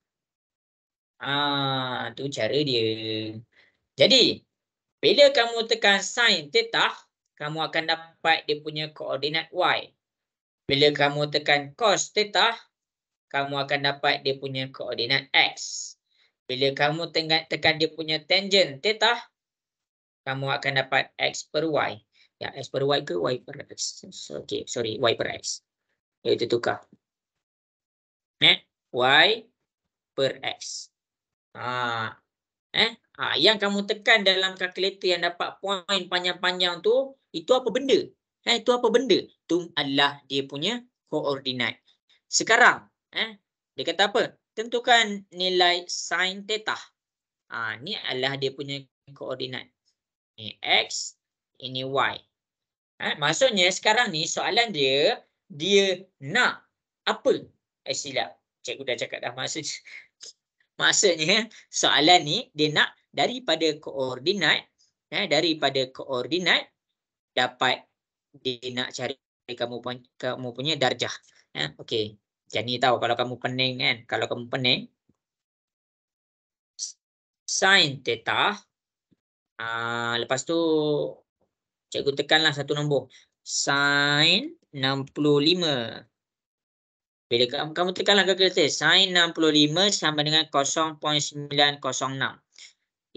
Tu cara dia. Jadi, bila kamu tekan sin theta, kamu akan dapat dia punya koordinat y. Bila kamu tekan cos theta, kamu akan dapat dia punya koordinat x. Bila kamu tekan dia punya tangent theta, kamu akan dapat x per y. Ya, x per y ke y per x? Okey, sorry, y per x. Itu tukar. Y per x. Yang kamu tekan dalam kalkulator yang dapat poin panjang-panjang tu, itu apa benda? Itu apa benda? Itu adalah dia punya koordinat. Sekarang, dia kata apa? Tentukan nilai sin theta. Ni adalah dia punya koordinat. Ini x, ini y. Maksudnya sekarang ni soalan dia nak apa? Silap. Cikgu dah cakap dah maksudnya soalan ni dia nak daripada koordinat, dapat dia nak cari kamu punya darjah. Okey. Jadi tahu kalau kamu pening kan, kalau kamu pening sin theta, lepas tu cikgu tekanlah satu nombor, sin 65. Bila kamu tekanlah kalkulator, sin 65 sama dengan 0.906.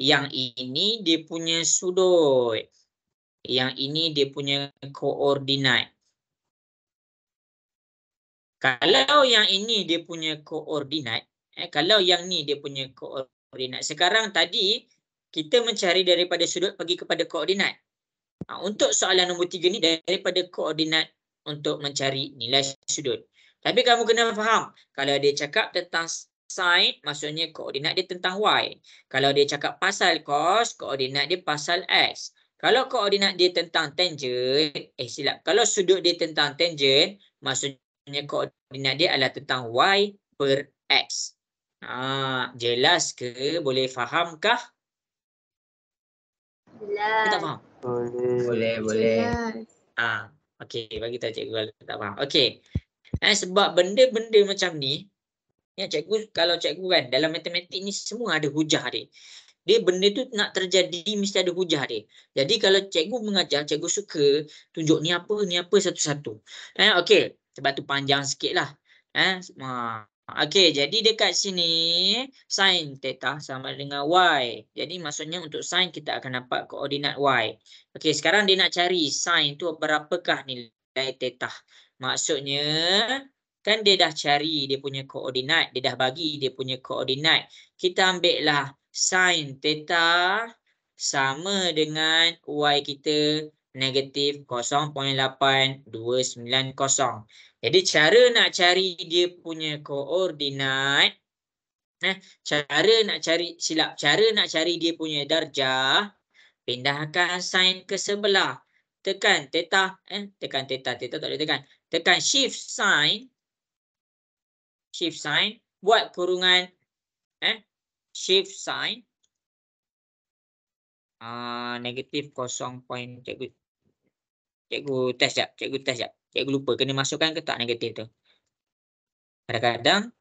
Yang ini dia punya sudut. Yang ini dia punya koordinat. Kalau yang ini dia punya koordinat, sekarang tadi kita mencari daripada sudut pergi kepada koordinat. Untuk soalan nombor 3 ni daripada koordinat untuk mencari nilai sudut. Tapi kamu kena faham, kalau dia cakap tentang sin, maksudnya koordinat dia tentang y. Kalau dia cakap pasal cos, koordinat dia pasal x. Kalau koordinat dia tentang tangent, kalau sudut dia tentang tangent, maksudnya koordinat dia adalah tentang y per x. Jelas ke? Boleh fahamkah? Jelas. Tak faham? Boleh. Jelas. Okey, bagi tahu cikgu kalau tak faham. Okey. Sebab benda-benda macam ni, ya cikgu, kalau cikgu kan dalam matematik ni semua ada hujah dia. Dia benda tu nak terjadi mesti ada hujah dia. Jadi kalau cikgu mengajar, cikgu suka tunjuk ni apa satu-satu. Okey, sebab tu panjang sikit lah. Okey, jadi dekat sini sin theta sama dengan y. Jadi maksudnya untuk sin kita akan dapat koordinat y. Okey, sekarang dia nak cari sin tu berapakah nilai theta. Maksudnya kan dia dah cari dia punya koordinat, dia dah bagi dia punya koordinat. Kita ambil lah sin theta sama dengan y kita negatif 0.8290. Jadi cara nak cari dia punya koordinat, cara nak cari dia punya darjah, pindahkan sin ke sebelah. Tekan theta, theta tak boleh tekan. Tekan shift sin, buat kurungan shift sin negatif 0. Cikgu test jap. Cikgu lupa kena masukkan ke tak negatif tu. Kadang-kadang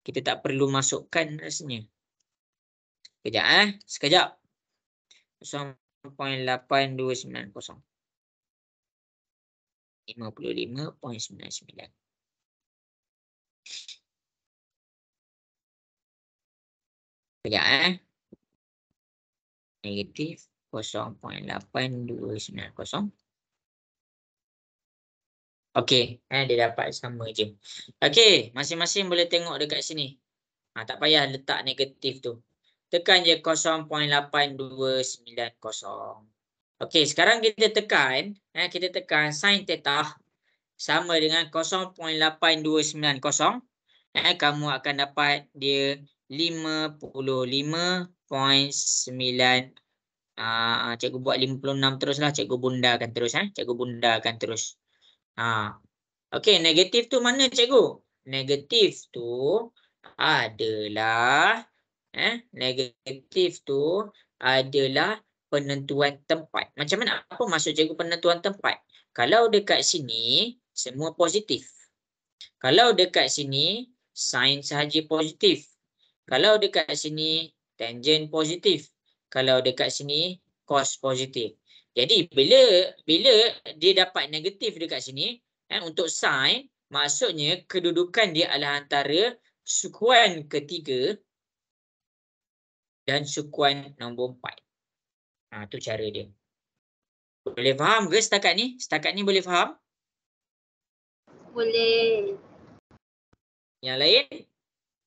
kita tak perlu masukkan rasanya. Sekejap. 0.8290. 55.99. Sekejap negatif 0.8290. Okey, dia dapat sama je. Okey, masing-masing boleh tengok dekat sini. Tak payah letak negatif tu. Tekan je 0.8290. Okey, sekarang kita tekan sin theta sama dengan 0.8290. Kamu akan dapat dia 55.9. Cikgu buat 56 teruslah. Cikgu bundarkan terus. Okey, negatif tu mana cikgu? Negatif tu adalah penentuan tempat. Macam mana? Apa maksud cikgu penentuan tempat? Kalau dekat sini semua positif. Kalau dekat sini sin sahaja positif. Kalau dekat sini tangent positif. Kalau dekat sini cos positif. Jadi bila dia dapat negatif dekat sini untuk sin, maksudnya kedudukan dia adalah antara sukuan ketiga dan sukuan nombor 4. Tu cara dia. Boleh faham ke setakat ni? Setakat ni boleh faham? Boleh. Yang lain?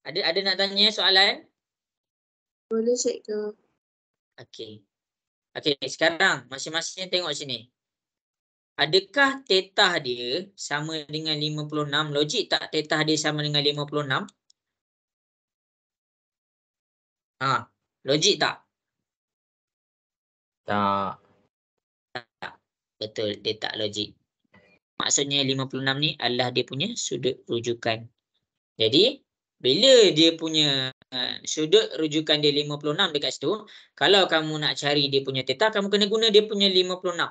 Ada nak tanya soalan? Boleh cikgu. Okey, sekarang masing-masing tengok sini. Adakah theta dia sama dengan 56? Logik tak theta dia sama dengan 56? Logik tak? Tak. Betul, dia tak logik. Maksudnya 56 ni adalah dia punya sudut rujukan. Jadi, bila dia punya sudut rujukan dia 56 dekat situ, kalau kamu nak cari dia punya theta, kamu kena guna dia punya 56.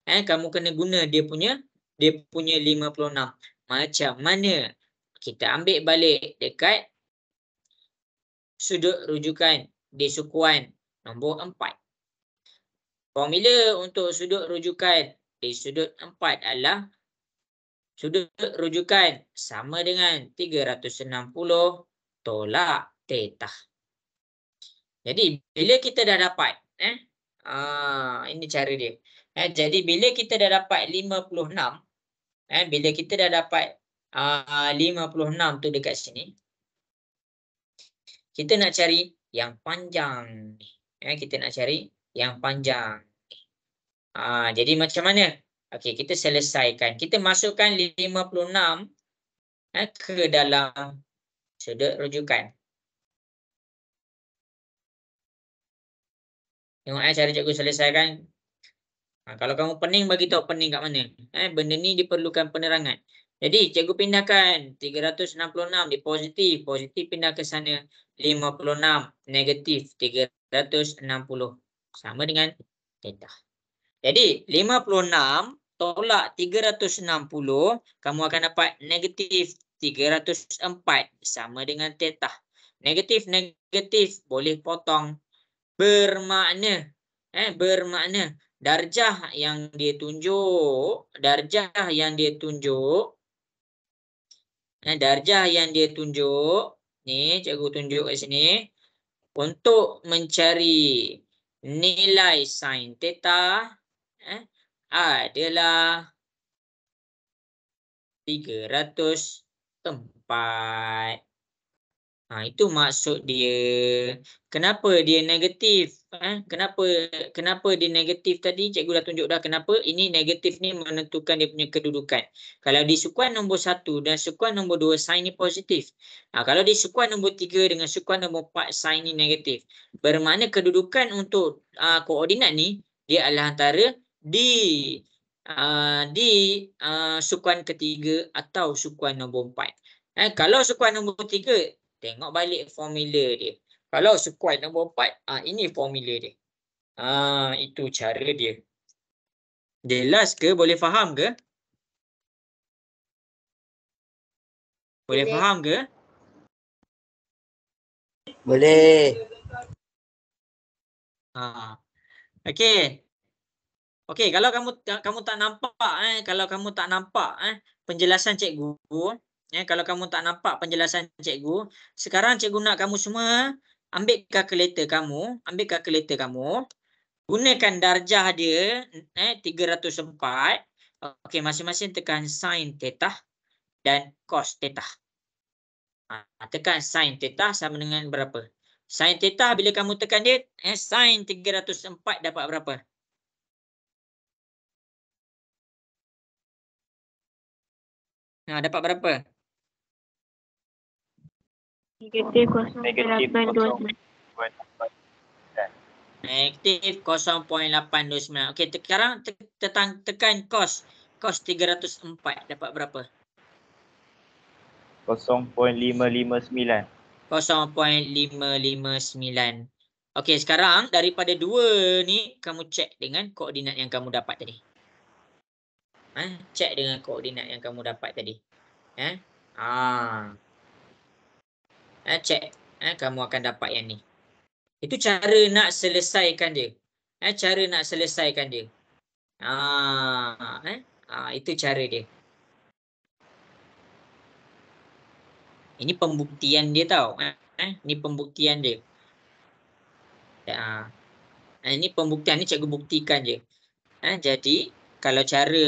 Kamu kena guna dia punya 56. Macam mana? Kita ambil balik dekat sudut rujukan di sukuan nombor 4. Formula untuk sudut rujukan di sudut 4 adalah sudut rujukan sama dengan 360 tolak theta. Jadi bila kita dah dapat ini cara dia. Jadi bila kita dah dapat 56, bila kita dah dapat 56 tu dekat sini, kita nak cari yang panjang ni. Kita nak cari yang panjang ni. Jadi macam mana? Okey, kita selesaikan. Kita masukkan 56 ke dalam sudut rujukan. Tengok cara cikgu selesaikan. Kalau kamu pening, bagi tahu pening kat mana. Benda ni diperlukan penerangan. Jadi cikgu pindahkan 366 di positif. Positif pindah ke sana 56. Negatif 360. Sama dengan theta. Jadi 56 tolak 360, kamu akan dapat negatif 304 sama dengan theta. Negatif boleh potong. Bermakna bermakna darjah yang dia tunjuk, darjah yang dia tunjuk ni cikgu tunjuk kat sini untuk mencari nilai sin theta adalah 304. Itu maksud dia. Kenapa dia negatif? Kenapa dia negatif tadi? Cikgu dah tunjuk dah kenapa. Ini negatif ni menentukan dia punya kedudukan. Kalau di sukuan nombor 1 dan sukuan nombor 2 sin ni positif. Kalau di sukuan nombor 3 dengan sukuan nombor 4 sin ni negatif. Bermakna kedudukan untuk koordinat ni dia adalah antara di sukuan ketiga atau sukuan nombor 4. Kalau sukuan nombor 3, tengok balik formula dia. Kalau sukuan nombor 4, ini formula dia. Itu cara dia. Jelas ke? Boleh faham ke? Boleh faham ke? Boleh. Okey. Okey, kalau kamu tak nampak penjelasan cikgu, kalau kamu tak nampak penjelasan cikgu, sekarang cikgu nak kamu semua ambil kalkulator kamu, gunakan darjah dia 304. Okey, masing-masing tekan sin theta dan cos theta. Tekan sin theta sama dengan berapa? Sin theta bila kamu tekan dia, sin 304 dapat berapa? Dapat berapa? Negatif 0.829. Negatif 0.829. Okey, sekarang tekan cos. Cos 304 dapat berapa? 0.559. 0.559. Okey, sekarang daripada 2 ni kamu cek dengan koordinat yang kamu dapat tadi. Cek dengan koordinat yang kamu dapat tadi. Cek. Kamu akan dapat yang ni. Itu cara nak selesaikan dia. Itu cara dia. Ini pembuktian dia tau. Ini pembuktian dia. Ini pembuktian ni cikgu buktikan je. Jadi kalau cara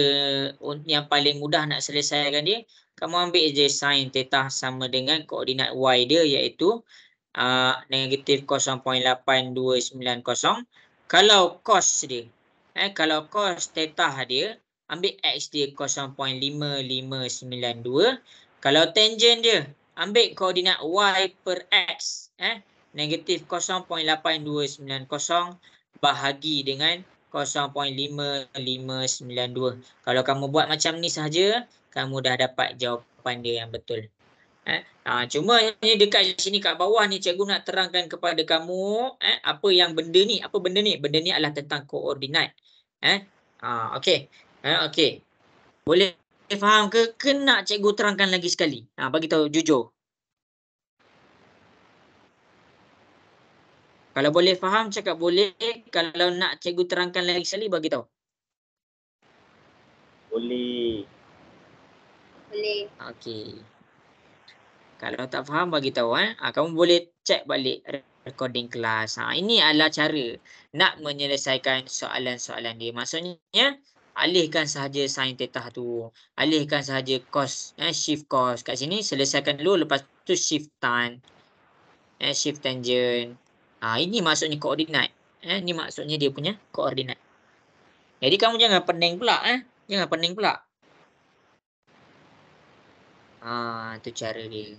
yang paling mudah nak selesaikan dia, kamu ambil je sin theta sama dengan koordinat y dia iaitu negatif 0.8290. Kalau cos dia, kalau cos theta dia, ambil x dia 0.5592. Kalau tangent dia, ambil koordinat y per x, negatif 0.8290 bahagi dengan 0.5592. Kalau kamu buat macam ni sahaja, kamu dah dapat jawapan dia yang betul. Cuma ni dekat sini kat bawah ni cikgu nak terangkan kepada kamu apa yang benda ni. Apa benda ni? Benda ni adalah tentang koordinat. Okey. Okey. Boleh faham ke? Nak cikgu terangkan lagi sekali? Bagi tahu jujur. Kalau boleh faham cakap boleh. Kalau nak cikgu terangkan lagi sekali bagi tahu. Boleh. Okey. Kalau tak faham bagi tahu kamu boleh cek balik recording kelas. Ini adalah cara nak menyelesaikan soalan-soalan dia. Maksudnya alihkan sahaja sin theta tu. Alihkan sahaja cos, shift cos kat sini, selesaikan dulu, lepas tu shift tan. Shift tangent. Ini maksudnya koordinat. Ini maksudnya dia punya koordinat. Jadi kamu jangan pening pula. Jangan pening pula. Itu cara dia.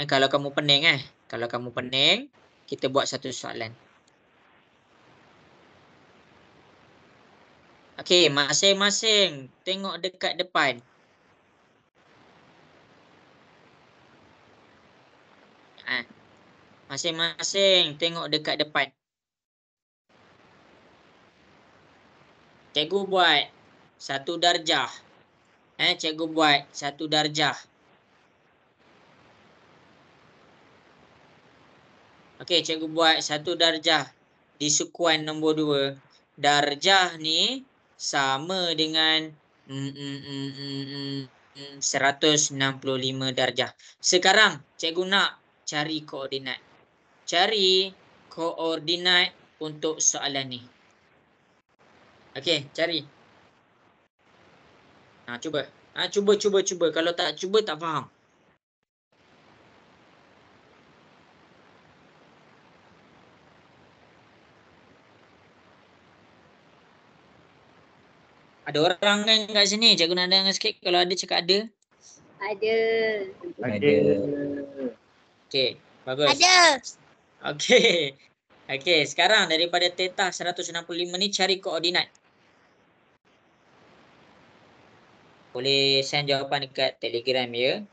Kalau kamu pening, kita buat satu soalan. Okey, masing-masing tengok dekat depan. Masing-masing tengok dekat depan. Cikgu buat satu darjah. Cikgu buat satu darjah. Okey, cikgu buat satu darjah di sukuan nombor 2. Darjah ni sama dengan 165 darjah. Sekarang cikgu nak cari koordinat. Cari koordinat untuk soalan ni. Okey, cari. Cuba. Cuba. Kalau tak cuba tak faham. Ada orang kan kat sini? Cikgu nak dengar sikit. Kalau ada cakap ada. Ada. Ada. Okey, bagus. Ada. Okey. Okey, sekarang daripada theta 165 ni cari koordinat. Boleh send jawapan dekat Telegram ya.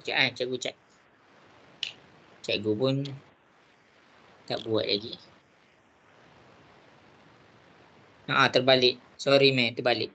Cikgu cek. Cikgu pun tak buat lagi. Terbalik. Sorry meh, terbalik.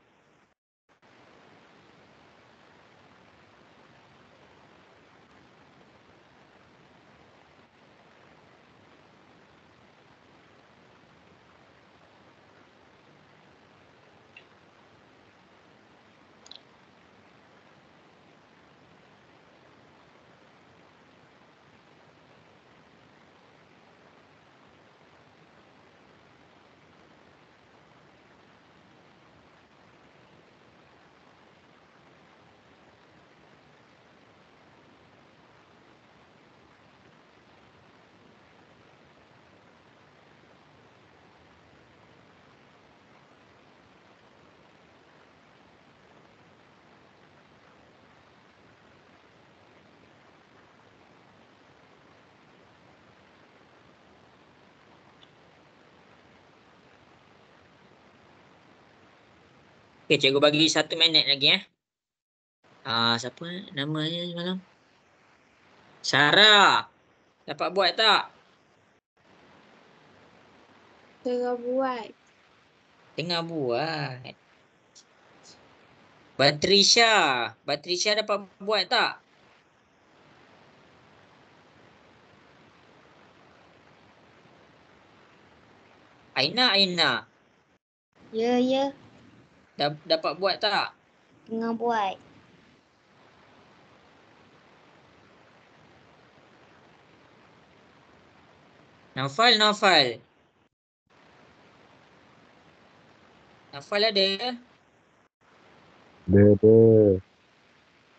Okey, cikgu bagi 1 minit lagi siapa namanya semalam? Sarah. Dapat buat tak? Tengah buat. Tengah buat. Batrisha. Batrisha dapat buat tak? Aina. Ya. Dapat buat tak? Tengah buat. Naufal. Naufal ada? Ada.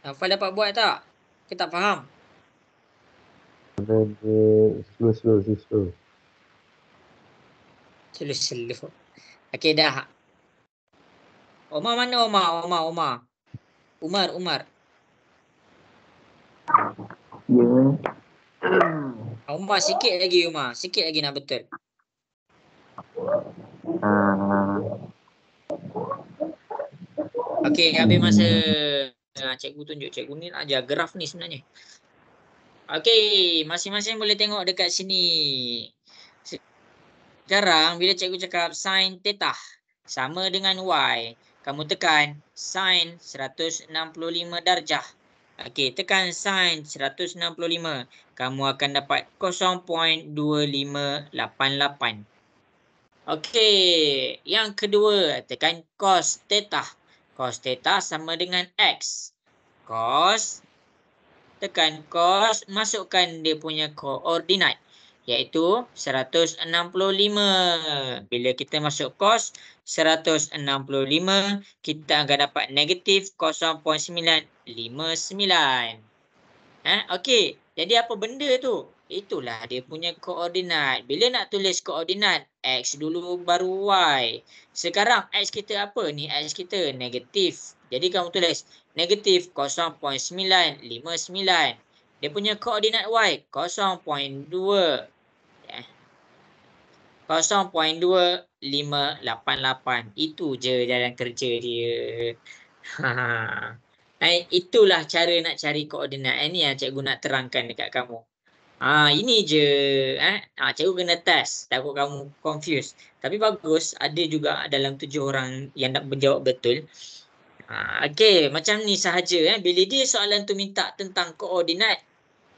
Naufal dapat buat tak? Kita tak faham. Slow. Slow. Okey dah. Omar mana Omar? Umar. Ya. Umar sikit lagi Umar. Sikit lagi nak betul. Okey, habis masa. Cikgu tunjuk. Cikgu ni nak ajar graf ni sebenarnya. Okey, masing-masing boleh tengok dekat sini. Sekarang bila cikgu cakap sin theta sama dengan y, kamu tekan sin 165 darjah. Okey, tekan sin 165. Kamu akan dapat 0.2588. Okey, yang kedua, tekan cos theta. Cos theta sama dengan x. Cos, tekan cos, masukkan dia punya koordinat, iaitu 165. Bila kita masuk cos 165, kita akan dapat negatif 0.959. Okey, jadi apa benda tu? Itulah dia punya koordinat. Bila nak tulis koordinat, x dulu baru y. Sekarang x kita apa ni? X kita negatif. Jadi kamu tulis negatif 0.959. Dia punya koordinat y 0.2. 0.2588. Itu je jalan kerja dia. Itulah cara nak cari koordinat. Ini yang cikgu nak terangkan dekat kamu. Ini je. Cikgu kena test. Takut kamu confused. Tapi bagus. Ada juga dalam 7 orang yang nak menjawab betul. Okey. Macam ni sahaja. Bila dia soalan tu minta tentang koordinat,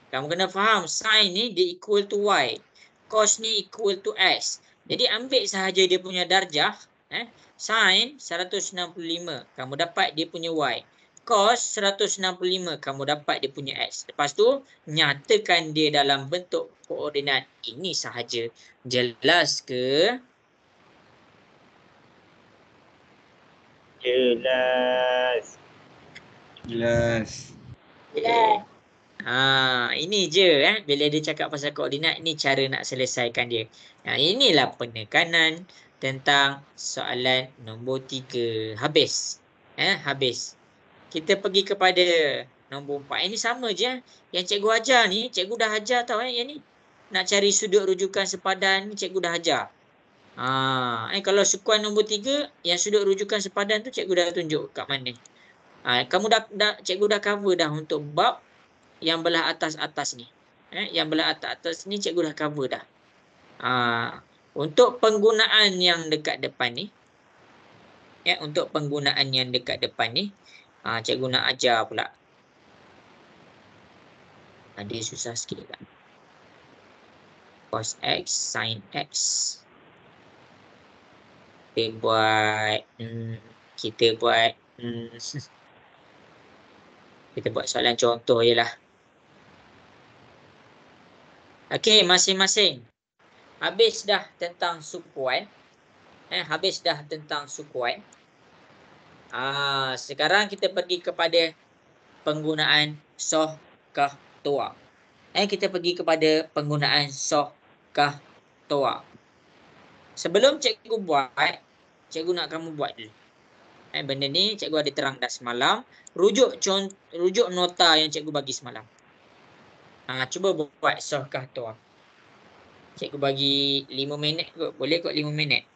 kamu kena faham. Sin ni dia equal to y. Cos ni equal to x. Jadi ambil sahaja dia punya darjah. Sin 165. Kamu dapat dia punya y. Cos 165, kamu dapat dia punya x. Lepas tu, nyatakan dia dalam bentuk koordinat. Ini sahaja. Jelas ke? Jelas. Ini je bila dia cakap pasal koordinat, ni cara nak selesaikan dia. Inilah penekanan tentang soalan nombor 3. Habis. Habis. Kita pergi kepada nombor 4. Ini sama je. Yang cikgu ajar ni, cikgu dah ajar tau yang ni. Nak cari sudut rujukan sepadan ni cikgu dah ajar. Kalau sukuan nombor 3, yang sudut rujukan sepadan tu cikgu dah tunjuk kat mana. Kamu cikgu dah cover dah untuk bab yang belah atas-atas ni. Yang belah atas-atas ni cikgu dah cover dah. Untuk penggunaan yang dekat depan ni. Untuk penggunaan yang dekat depan ni. Cikgu nak ajar pula. Dia susah sikit kan. Cos X, sin X. Kita buat soalan contoh je lah. Okey, masing-masing. Habis dah tentang sukuan. Sekarang kita pergi kepada penggunaan soh kah toa. Kita pergi kepada penggunaan soh kah toa. Sebelum cikgu buat, cikgu nak kamu buat dulu. Benda ni cikgu ada terang dah semalam. Rujuk nota yang cikgu bagi semalam. Cuba buat soh kah toa. Cikgu bagi 5 minit kot. Boleh kot 5 minit.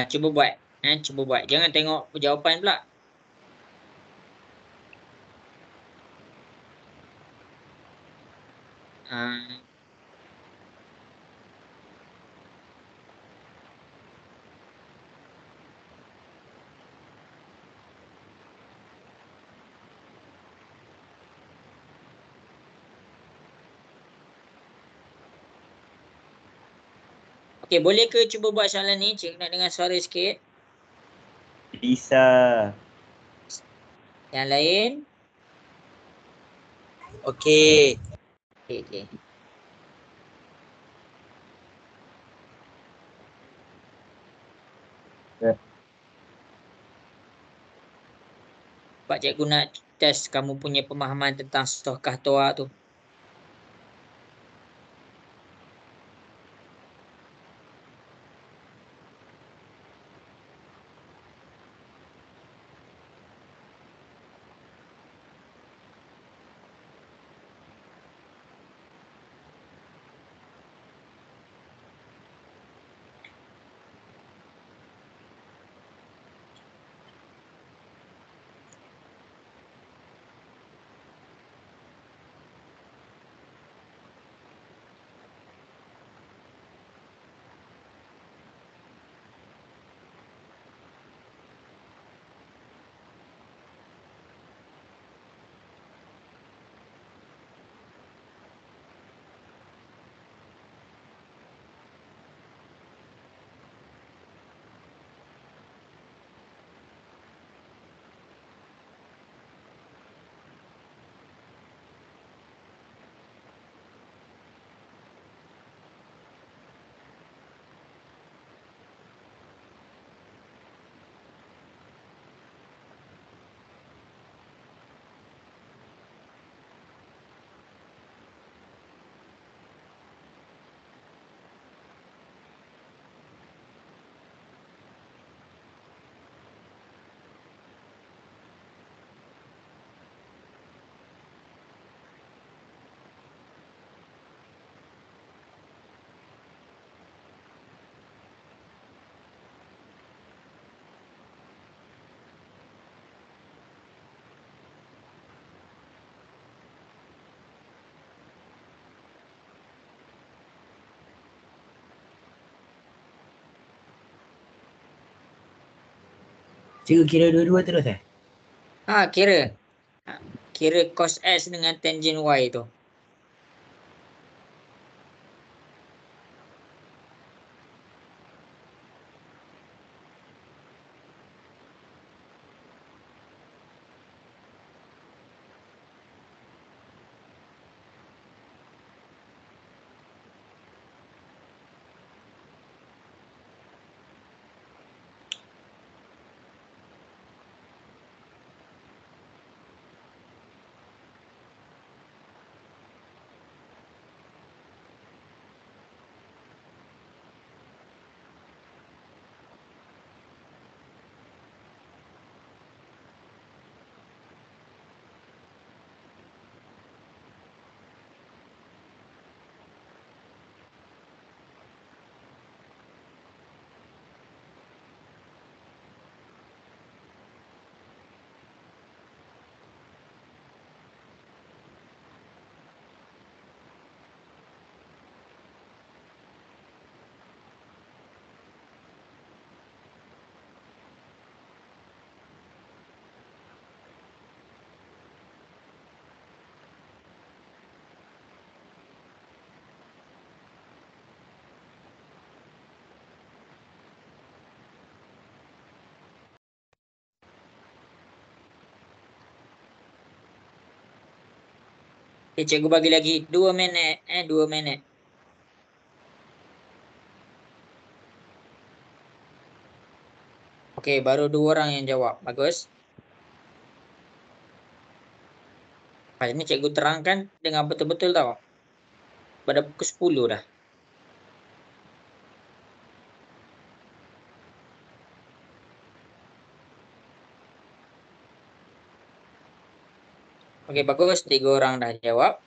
Cuba buat. Jangan tengok jawapan pula. Okey, boleh ke cuba buat soalan ni? Cikgu nak dengar suara sikit. Bisa. Yang lain? Okey. Okay. Ya. Pak Cikgu nak tes kamu punya pemahaman tentang Stohkah Toa tu. Cikgu kira dua-dua terus Kira. Kira cos X dengan tangent Y tu. Okay, cikgu bagi lagi 2 minit. 2 minit. Okey, baru 2 orang yang jawab. Bagus. Ini cikgu terangkan dengan betul-betul tau. Pada pukul 10 dah. Okey, bagus. 3 orang dah jawab.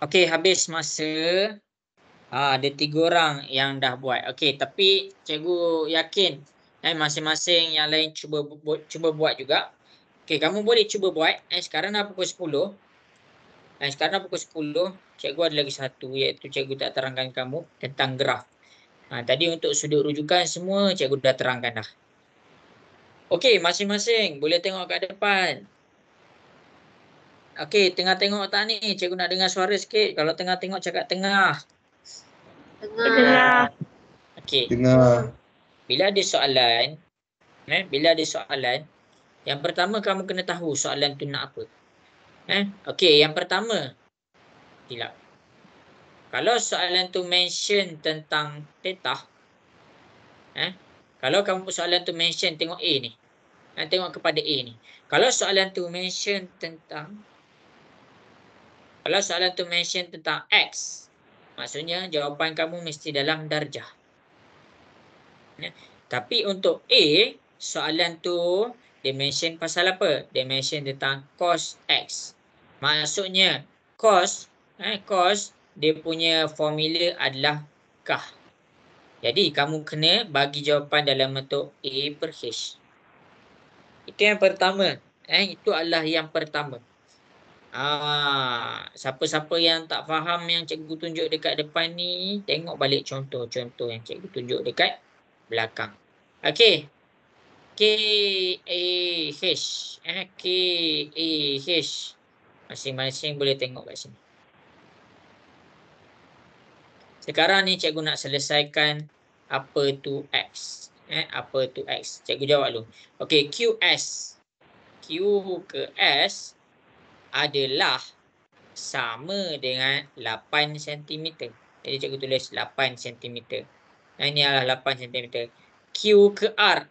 Okey, habis masa. Ada 3 orang yang dah buat. Okey, tapi cikgu yakin masing-masing yang lain cuba buat juga. Okey, kamu boleh cuba buat. Sekarang dah pukul 10. Sekarang dah pukul 10. Cikgu ada lagi satu, iaitu cikgu tak terangkan kamu tentang graf. Tadi untuk sudut rujukan semua cikgu dah terangkan dah. Okey, masing-masing boleh tengok kat depan. Okey, tengah tengok tak ni? Cikgu nak dengar suara sikit. Kalau tengah tengok cakap tengah. Tengah. Okey. Tengah. Bila ada soalan, yang pertama kamu kena tahu soalan tu nak apa. Okey, yang pertama. Silap. Kalau soalan tu mention tentang theta, kalau kamu soalan tu mention tengok A ni. Tengok kepada A ni. Kalau soalan tu mention tentang X, maksudnya jawapan kamu mesti dalam darjah. Tapi untuk A, soalan tu dia mention pasal apa? Dia mention tentang cos X. Maksudnya cos dia punya formula adalah kah. Jadi kamu kena bagi jawapan dalam bentuk A per H. Itu yang pertama. Itu adalah yang pertama. Siapa-siapa yang tak faham yang cikgu tunjuk dekat depan ni, tengok balik contoh-contoh yang cikgu tunjuk dekat belakang. Okey. KAH. KAH. Masing-masing boleh tengok kat sini. Sekarang ni cikgu nak selesaikan apa tu X. Apa tu X? Cikgu jawab dulu. Okey, QS. Q ke S adalah sama dengan 8 cm. Jadi cikgu tulis 8 cm. Ini adalah 8 cm. Q ke R.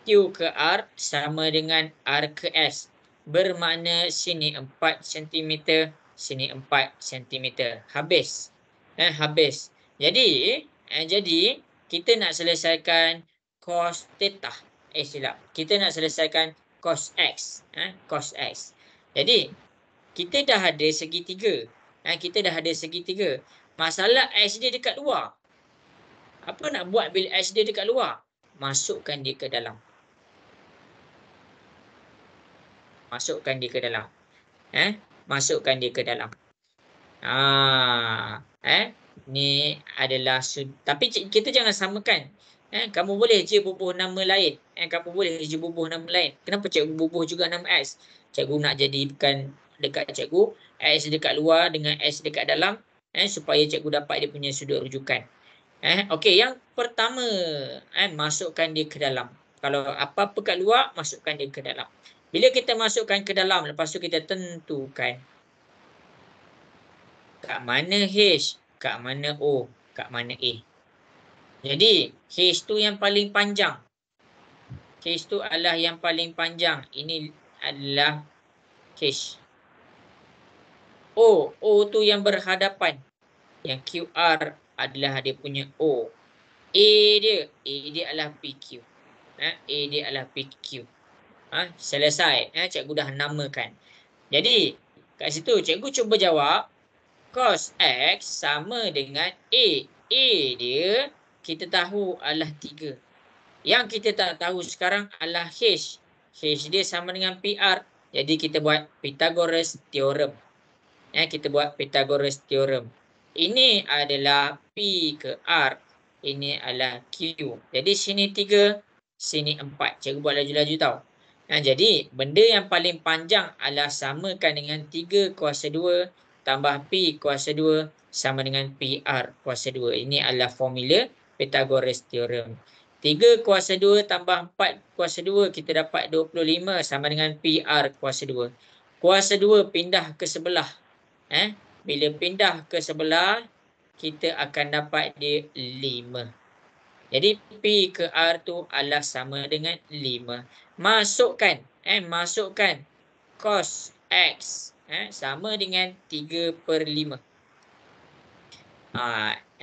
Q ke R sama dengan R ke S. Bermakna sini 4 cm, sini 4 cm. Habis. Habis. Jadi kita nak selesaikan cos theta. Silap. Kita nak selesaikan cos X. Cos X. Jadi, kita dah ada segitiga. Masalah X dia dekat luar. Apa nak buat bila X dia dekat luar? Masukkan dia ke dalam. Masukkan dia ke dalam. Masukkan dia ke dalam. Ni adalah tapi kita jangan samakan. Kamu boleh je bubuh nama lain. Kenapa cikgu bubuh juga nama X? Cikgu nak jadikan dekat cikgu X dekat luar dengan X dekat dalam, supaya cikgu dapat dia punya sudut rujukan. Okey, yang pertama, masukkan dia ke dalam. Kalau apa-apa kat luar, masukkan dia ke dalam. Bila kita masukkan ke dalam, lepas tu kita tentukan kat mana H, kat mana O, kat mana A. Jadi, H tu yang paling panjang. H tu adalah yang paling panjang. Ini adalah H. O tu yang berhadapan. Yang QR adalah dia punya O. A dia adalah PQ. A dia adalah PQ. Selesai. Cikgu dah namakan. Jadi, kat situ cikgu cuba jawab. Cos X sama dengan A. A dia kita tahu adalah 3. Yang kita tak tahu sekarang adalah H. H dia sama dengan PR. Jadi kita buat Pythagoras Theorem. Kita buat Pythagoras Theorem. Ini adalah P ke R. Ini adalah Q. Jadi sini 3, sini 4. Cikgu buat laju-laju tau. Jadi benda yang paling panjang adalah samakan dengan 3 kuasa 2 tambah P kuasa 2 sama dengan PR kuasa 2. Ini adalah formula Pythagoras Theorem. 3 kuasa 2 tambah 4 kuasa 2 kita dapat 25 sama dengan PR kuasa 2. Kuasa 2 pindah ke sebelah. Bila pindah ke sebelah, kita akan dapat dia 5. Jadi P ke R tu adalah sama dengan 5. Masukkan. Masukkan cos X. Sama dengan 3/5.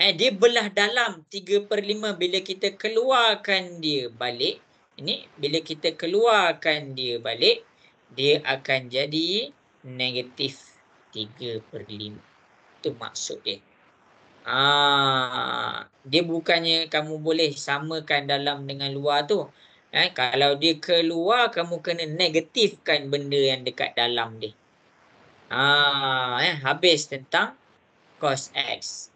Dia belah dalam 3/5 bila kita keluarkan dia balik. Ini bila kita keluarkan dia balik, dia akan jadi negatif 3/5. Itu maksud dia. Dia bukannya kamu boleh samakan dalam dengan luar tu. Kalau dia keluar, kamu kena negatifkan benda yang dekat dalam dia. Habis tentang cos X.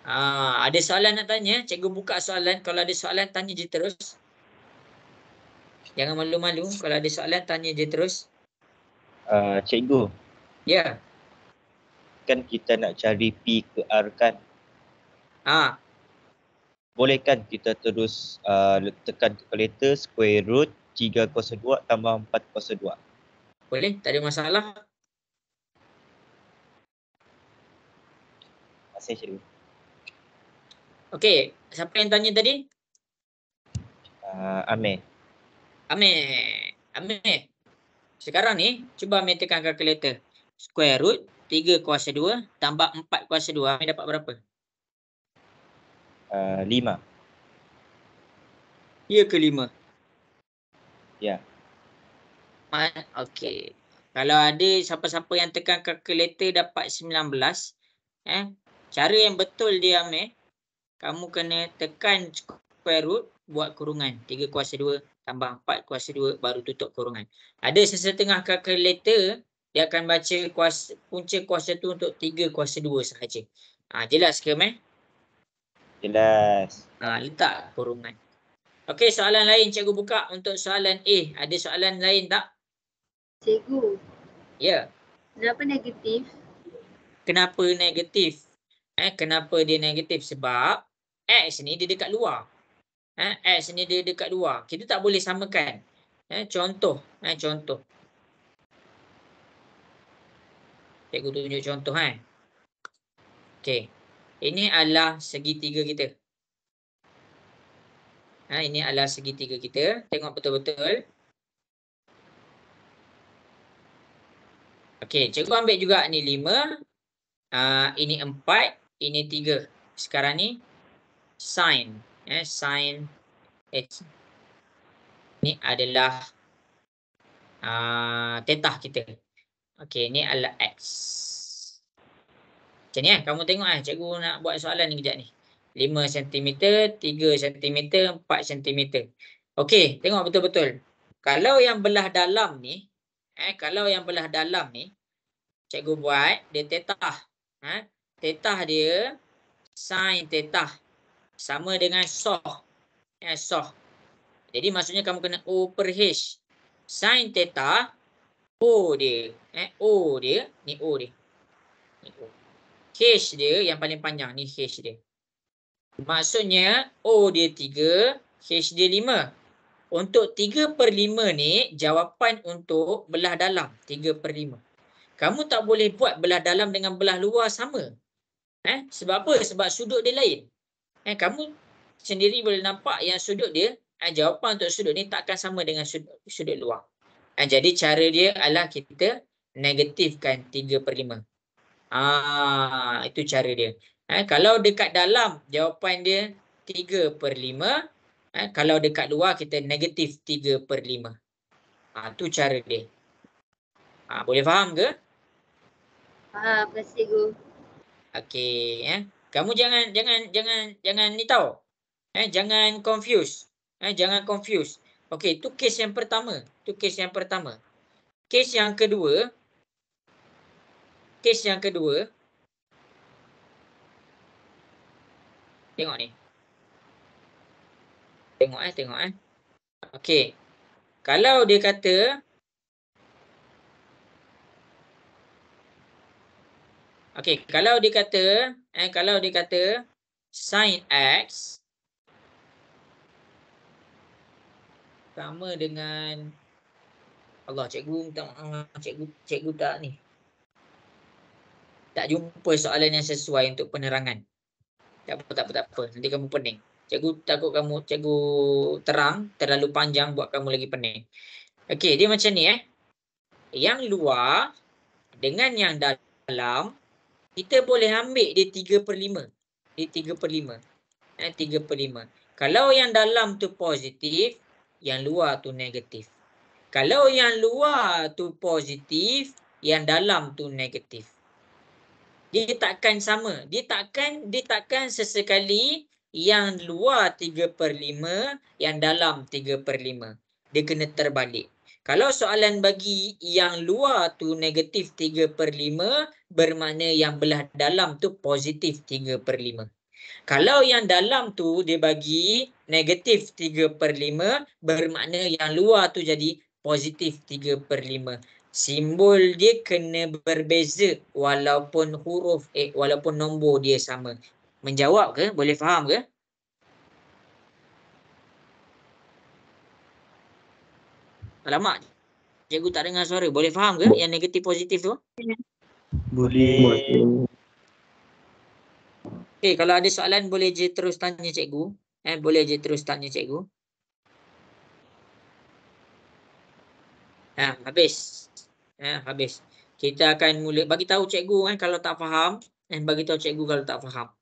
Ada soalan nak tanya? Cikgu buka soalan. Kalau ada soalan, tanya je terus. Jangan malu-malu. Kalau ada soalan, tanya je terus. Cikgu, Ya. kan kita nak cari P ke R kan? Boleh kan kita terus tekan kalkulator square root 3 kuasa 2 tambah 4 kuasa 2? Boleh, tak ada masalah. Terima kasih cikgu. Okey, siapa yang tanya tadi? Amir. Amir. Sekarang ni, cuba Amir tekan kalkulator. Square root 3 kuasa 2 tambah 4 kuasa 2. Amir dapat berapa? 5. Ya ke 5? Ya. Okey. Kalau ada siapa-siapa yang tekan kalkulator dapat 19, cara yang betul dia Amir, kamu kena tekan square root, buat kurungan. 3 kuasa 2 tambah 4 kuasa 2 baru tutup kurungan. Ada sesetengah kalkulator, dia akan baca punca kuasa tu untuk 3 kuasa 2 sahaja. Jelas ke Amir? Jelas. Letak kurungan. Okey, soalan lain cikgu buka untuk soalan A. Ada soalan lain tak? Cikgu, Ya. kenapa negatif? Kenapa negatif? Kenapa dia negatif? Sebab X ni dia dekat luar. X ni dia dekat luar. Kita tak boleh samakan. Contoh. Cikgu tunjuk contoh. Okey. Ini adalah segitiga kita. Ini adalah segitiga kita. Tengok betul-betul. Okey, cikgu ambil juga ni 5. Ini 4. Ini 3. Sekarang ni sin. Sin X. Ini adalah theta kita. Okey, ni adalah X. Macam ni kamu tengok cikgu nak buat soalan ni kejap ni. 5 cm, 3 cm, 4 cm. Okey, tengok betul-betul. Kalau yang belah dalam ni, cikgu buat dia theta. Theta dia sin theta sama dengan soh. Soh. Jadi maksudnya kamu kena O per H. Sin theta, O dia. O dia, ni O dia. Ni O. H dia yang paling panjang, ni H dia. Maksudnya O dia 3, H dia 5. Untuk 3/5 ni, jawapan untuk belah dalam. 3/5. Kamu tak boleh buat belah dalam dengan belah luar sama. Sebab apa? Sebab sudut dia lain. Kamu sendiri boleh nampak yang sudut dia, jawapan untuk sudut ni takkan sama dengan sudut luar. Jadi cara dia adalah kita negatifkan 3/5. Itu cara dia. Kalau dekat dalam, jawapan dia 3/5. Kalau dekat luar, kita negatif 3/5. Itu cara dia. Boleh faham ke? Terima kasih cikgu. Okey. Kamu jangan ni tahu. Jangan confuse. Jangan confuse. Okey, itu kes yang pertama. Kes yang kedua. Tengok ni. Tengok. Okey. Kalau dia kata sin X sama dengan Allah, cikgu minta maaf, cikgu tak ni. Tak jumpa soalan yang sesuai untuk penerangan. Tak apa. Nanti kamu pening. Cikgu takut cikgu terang terlalu panjang buat kamu lagi pening. Okey, dia macam ni Yang luar dengan yang dalam, kita boleh ambil dia 3/5. Dia 3/5. 3/5. Kalau yang dalam tu positif, yang luar tu negatif. Kalau yang luar tu positif, yang dalam tu negatif. Dia takkan sama. Dia takkan sesekali yang luar 3/5, yang dalam 3/5. Dia kena terbalik. Kalau soalan bagi yang luar tu negatif 3/5, bermakna yang belah dalam tu positif 3/5. Kalau yang dalam tu dia bagi negatif 3/5, bermakna yang luar tu jadi positif 3/5. Simbol dia kena berbeza walaupun walaupun nombor dia sama. Menjawab ke? Boleh faham ke? Alamak, cikgu tak dengar suara. Boleh faham ke yang negatif positif tu? Boleh. Okay, kalau ada soalan boleh je terus tanya cikgu. Boleh je terus tanya cikgu. Habis. Habis. Kita akan mula bagi tahu cikgu kalau tak faham, bagi tahu cikgu kalau tak faham.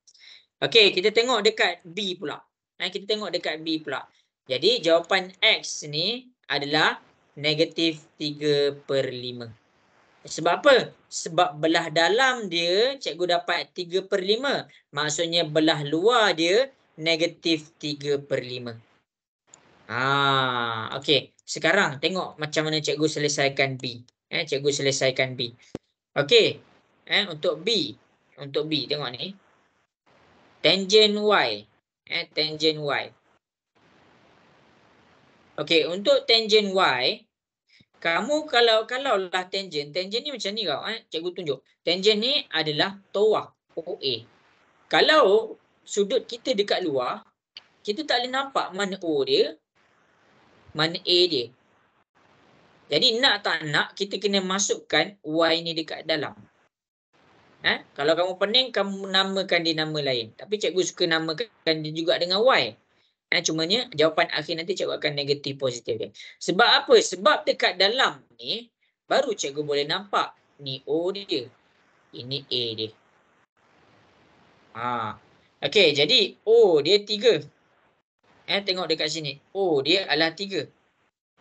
Okey, kita tengok dekat B pula. Kita tengok dekat B pula. Jadi jawapan X ni adalah negatif 3/5. Sebab apa? Sebab belah dalam dia cikgu dapat 3/5. Maksudnya belah luar dia negatif 3/5. Okey. Sekarang tengok macam mana cikgu selesaikan B. Cikgu selesaikan B. Okey. Untuk B. Untuk B, tengok ni. Tangent Y. Tangent Y. Okey, untuk tangent Y, kamu kalau lah tangent ni macam ni kau. Cikgu tunjuk. Tangent ni adalah toah OA. Kalau sudut kita dekat luar, kita tak boleh nampak mana O dia, mana A dia. Jadi nak tak nak kita kena masukkan Y ni dekat dalam. Kalau kamu pening, kamu namakan dia nama lain. Tapi cikgu suka namakan dia juga dengan Y. Cumanya jawapan akhir nanti cikgu akan negatif positif dia. Sebab apa? Sebab dekat dalam ni baru cikgu boleh nampak ni O dia. Ini A dia. Okey, jadi O dia 3. Tengok dekat sini. O dia adalah 3.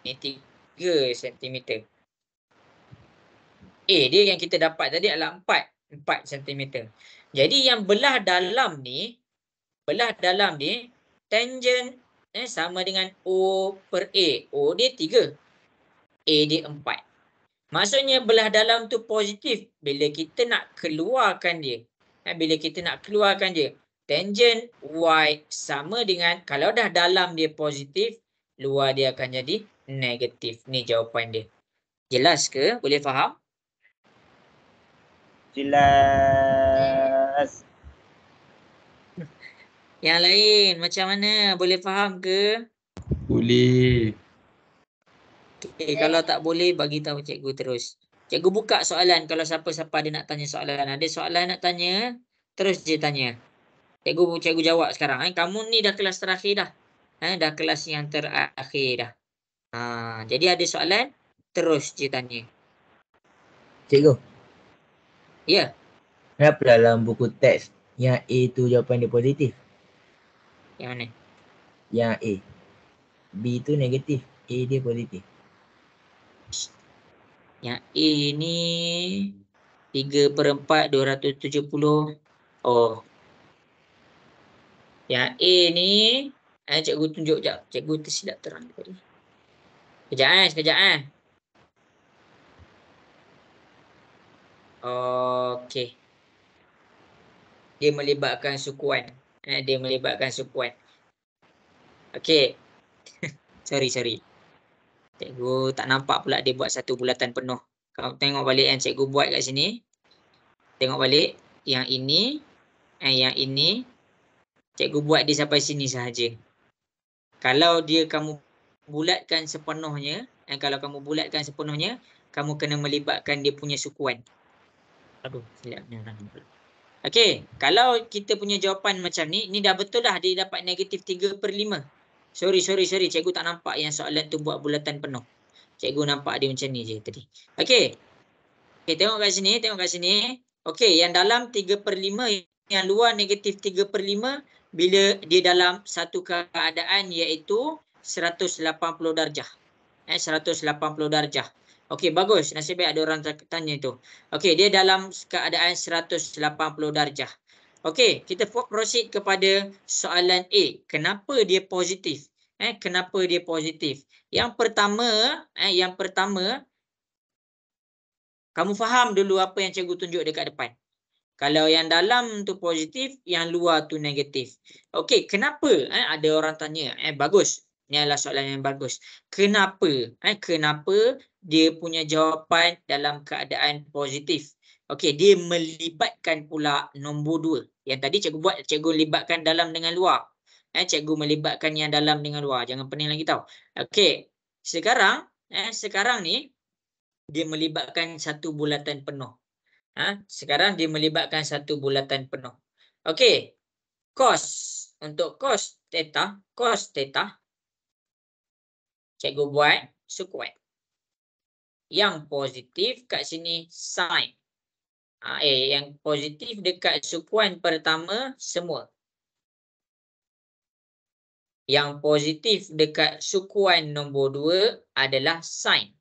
Ni 3 cm. A dia yang kita dapat tadi adalah 4 cm. Jadi yang belah dalam ni tangent sama dengan O per A. O dia 3. A dia 4. Maksudnya belah dalam tu positif bila kita nak keluarkan dia. Tangent Y sama dengan, kalau dah dalam dia positif, luar dia akan jadi negatif. Ni jawapan dia. Jelas ke? Boleh faham? Jelas. Yang lain macam mana? Boleh faham ke? Boleh. Okay, kalau tak boleh bagi tahu cikgu terus. Cikgu buka soalan kalau siapa-siapa ada nak tanya soalan. Ada soalan nak tanya, terus je tanya. Cikgu jawab sekarang. Kamu ni dah kelas terakhir dah. Dah kelas yang terakhir dah. Jadi ada soalan, terus je tanya. Cikgu. Ya. Kenapa dalam buku teks yang A tu jawapan dia positif? Yang mana? Yang A. B tu negatif. A dia positif. Yang A ni 3/4 270. Oh. Yang A ni cikgu tunjuk sekejap. Cikgu tersilap terang tadi. Sekejap. Okey. Dia melibatkan sukuan. Okey. Sorry. Cikgu tak nampak pula dia buat satu bulatan penuh. Kau tengok balik yang cikgu buat kat sini. Tengok balik. Yang ini. Cikgu buat dia sampai sini sahaja. Kalau kamu bulatkan sepenuhnya. Kamu kena melibatkan dia punya sukuan. Aduh, silap. Okey. Kalau kita punya jawapan macam ni dah betul dah. Dia dapat negatif 3/5. Sorry. Cikgu tak nampak yang soalan tu buat bulatan penuh. Cikgu nampak dia macam ni je tadi. Okey. Tengok kat sini. Okey, yang dalam 3/5, yang luar negatif 3/5 bila dia dalam satu keadaan iaitu 180 darjah. 180 darjah. Okey, bagus. Nasib baik ada orang tanya tu. Okey, dia dalam keadaan 180 darjah. Okey, kita proceed kepada soalan A. Kenapa dia positif? Kenapa dia positif? Yang pertama, kamu faham dulu apa yang cikgu tunjuk dekat depan. Kalau yang dalam tu positif, yang luar tu negatif. Okey, kenapa? Ada orang tanya. Bagus. Ini adalah soalan yang bagus. Kenapa? Kenapa dia punya jawapan dalam keadaan positif? Okey, dia melibatkan pula nombor 2. Yang tadi cikgu libatkan dalam dengan luar. Cikgu melibatkan yang dalam dengan luar. Jangan pening lagi tau. Okey, sekarang ni dia melibatkan satu bulatan penuh. Sekarang dia melibatkan satu bulatan penuh. Okey. Untuk cos theta, cikgu buat sekuat. Yang positif kat sini sin. Yang positif dekat sukuan pertama semua. Yang positif dekat sukuan nombor 2 adalah sin.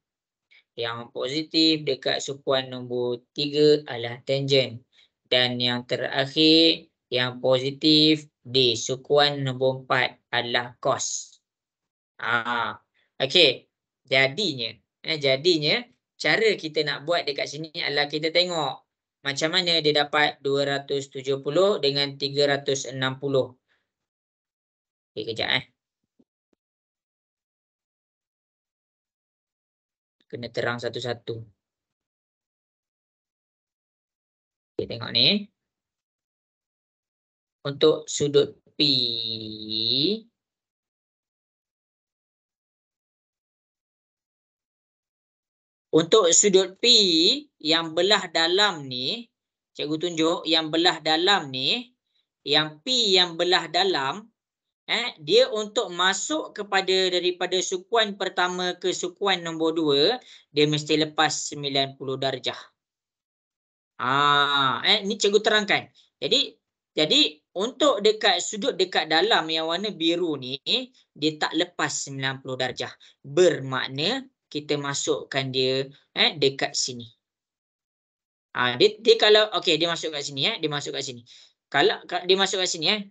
Yang positif dekat sukuan nombor 3 adalah tangent. Dan yang terakhir, yang positif di sukuan nombor 4 adalah cos. Okey. Jadinya, cara kita nak buat dekat sini adalah kita tengok macam mana dia dapat 270 dengan 360. Okey, kejap Kena terang satu-satu. Kita tengok ni. Untuk sudut P. Untuk sudut P yang belah dalam ni. Cikgu tunjuk yang belah dalam ni. Yang P yang belah dalam. Dia untuk masuk daripada sukuan pertama ke sukuan nombor 2, dia mesti lepas 90 darjah. Ni cikgu terangkan. Jadi untuk sudut dekat dalam yang warna biru ni, dia tak lepas 90 darjah. Bermakna kita masukkan dia dekat sini. Dia kalau okey, dia masuk kat sini dia masuk kat sini. Kalau dia masuk kat sini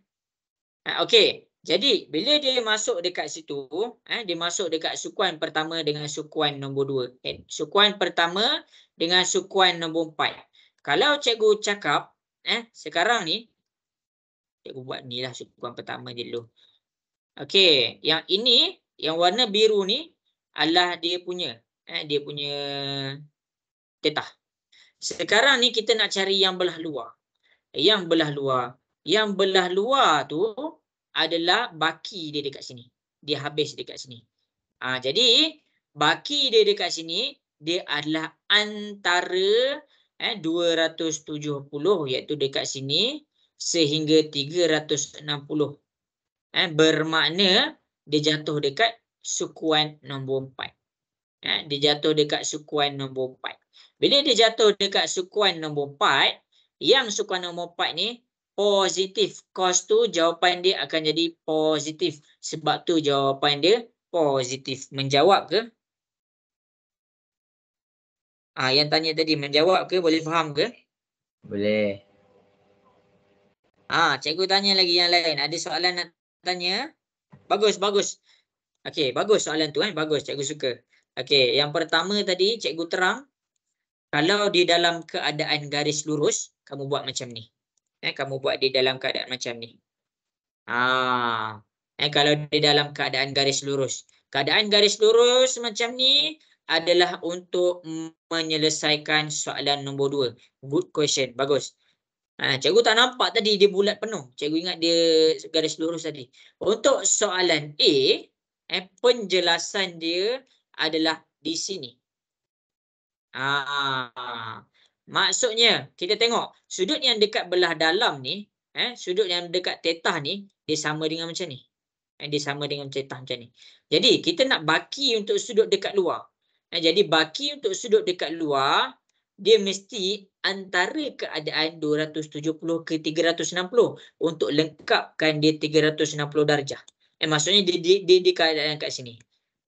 okey. Jadi, bila dia masuk dekat situ, dia masuk dekat sukuan pertama dengan sukuan nombor 2. Sukuan pertama dengan sukuan nombor 4. Kalau cikgu cakap, sekarang ni, cikgu buat ni lah sukuan pertama je dulu. Okey, yang ini, yang warna biru ni, adalah dia punya theta. Sekarang ni kita nak cari yang belah luar. Yang belah luar tu adalah baki dia dekat sini. Dia habis dekat sini. Jadi baki dia dekat sini dia adalah antara 270 iaitu dekat sini sehingga 360. Bermakna dia jatuh dekat sukuan nombor 4. Dia jatuh dekat sukuan nombor 4. Bila dia jatuh dekat sukuan nombor 4, yang sukuan nombor 4 ni positif. Cos tu jawapan dia akan jadi positif. Sebab tu jawapan dia positif. Menjawab ke? Yang tanya tadi menjawab ke? Boleh faham ke? Boleh. Cikgu tanya lagi yang lain. Ada soalan nak tanya? Bagus. Okey, bagus soalan tu Bagus, cikgu suka. Okey, yang pertama tadi cikgu terang. Kalau di dalam keadaan garis lurus, kamu buat macam ni. Kamu buat di dalam keadaan macam ni. Kalau di dalam keadaan garis lurus. Keadaan garis lurus macam ni adalah untuk menyelesaikan soalan nombor 2. Good question. Bagus. Cikgu tak nampak tadi dia bulat penuh. Cikgu ingat dia garis lurus tadi. Untuk soalan A, penjelasan dia adalah di sini. Maksudnya kita tengok sudut yang dekat belah dalam ni, sudut yang dekat theta ni dia sama dengan macam ni. Dia sama dengan theta macam ni. Jadi kita nak baki untuk sudut dekat luar. Jadi baki untuk sudut dekat luar dia mesti antara keadaan 270 ke 360 untuk lengkapkan dia 360 darjah. Maksudnya dia di keadaan kat sini.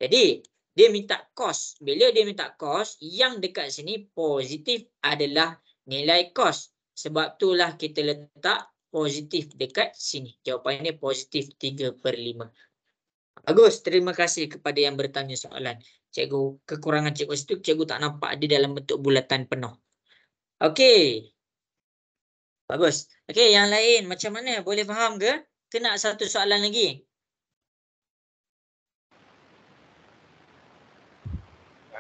Jadi Dia minta kos. Bila dia minta kos, yang dekat sini positif adalah nilai kos. Sebab itulah kita letak positif dekat sini. Jawapannya positif 3/5. Bagus. Terima kasih kepada yang bertanya soalan. Cikgu, kekurangan cikgu situ, cikgu tak nampak dia dalam bentuk bulatan penuh. Okey. Bagus. Okey, yang lain macam mana? Boleh faham ke? Ke nak satu soalan lagi?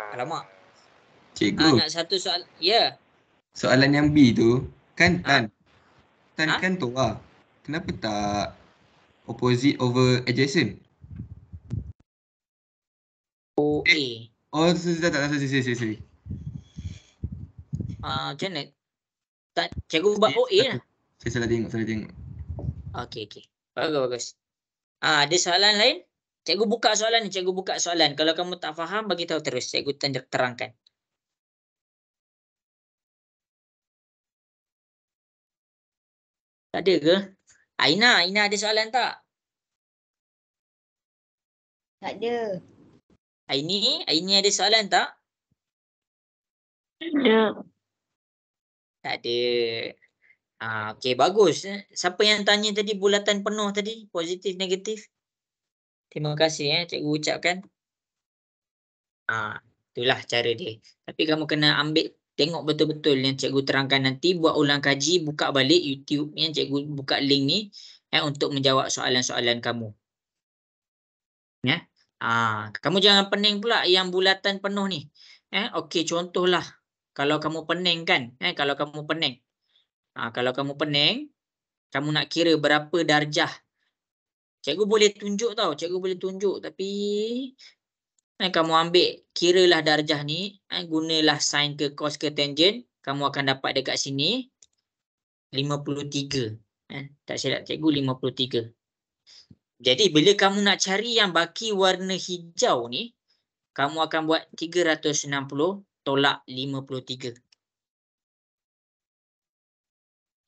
Alamak. Cikgu, Nak satu soalan. Ya. soalan yang B tu kan tan. Tan Ha? kan Toa. Kenapa tak opposite over adjacent? OA. Oh, sorry. Macam mana? Cikgu buat OA lah. Saya salah tengok. Okey. Bagus. Ada soalan lain? Cikgu buka soalan ni. Cikgu buka soalan. Kalau kamu tak faham, bagi tahu terus. Cikgu terangkan. Tak ada ke? Aina ada soalan tak? Tak ada. Aini ada soalan tak? Ada. Tak ada. Okey, bagus. Siapa yang tanya tadi bulatan penuh tadi? Positif, negatif? Terima kasih cikgu ucapkan. Itulah cara dia. Tapi kamu kena tengok betul-betul yang cikgu terangkan nanti. Buat ulang kaji, buka balik YouTube yang cikgu buka link ni untuk menjawab soalan-soalan kamu. Ya. Kamu jangan pening pula yang bulatan penuh ni. Okey, contohlah. Kalau kamu pening kan? Kalau kamu pening. Kalau kamu pening, kamu nak kira berapa darjah. Cikgu boleh tunjuk tau. Cikgu boleh tunjuk. Tapi kamu ambil, kiralah darjah ni. Gunalah sin ke cos ke tangent. Kamu akan dapat dekat sini 53. Tak silap cikgu 53. Jadi bila kamu nak cari yang baki warna hijau ni, kamu akan buat 360 tolak 53.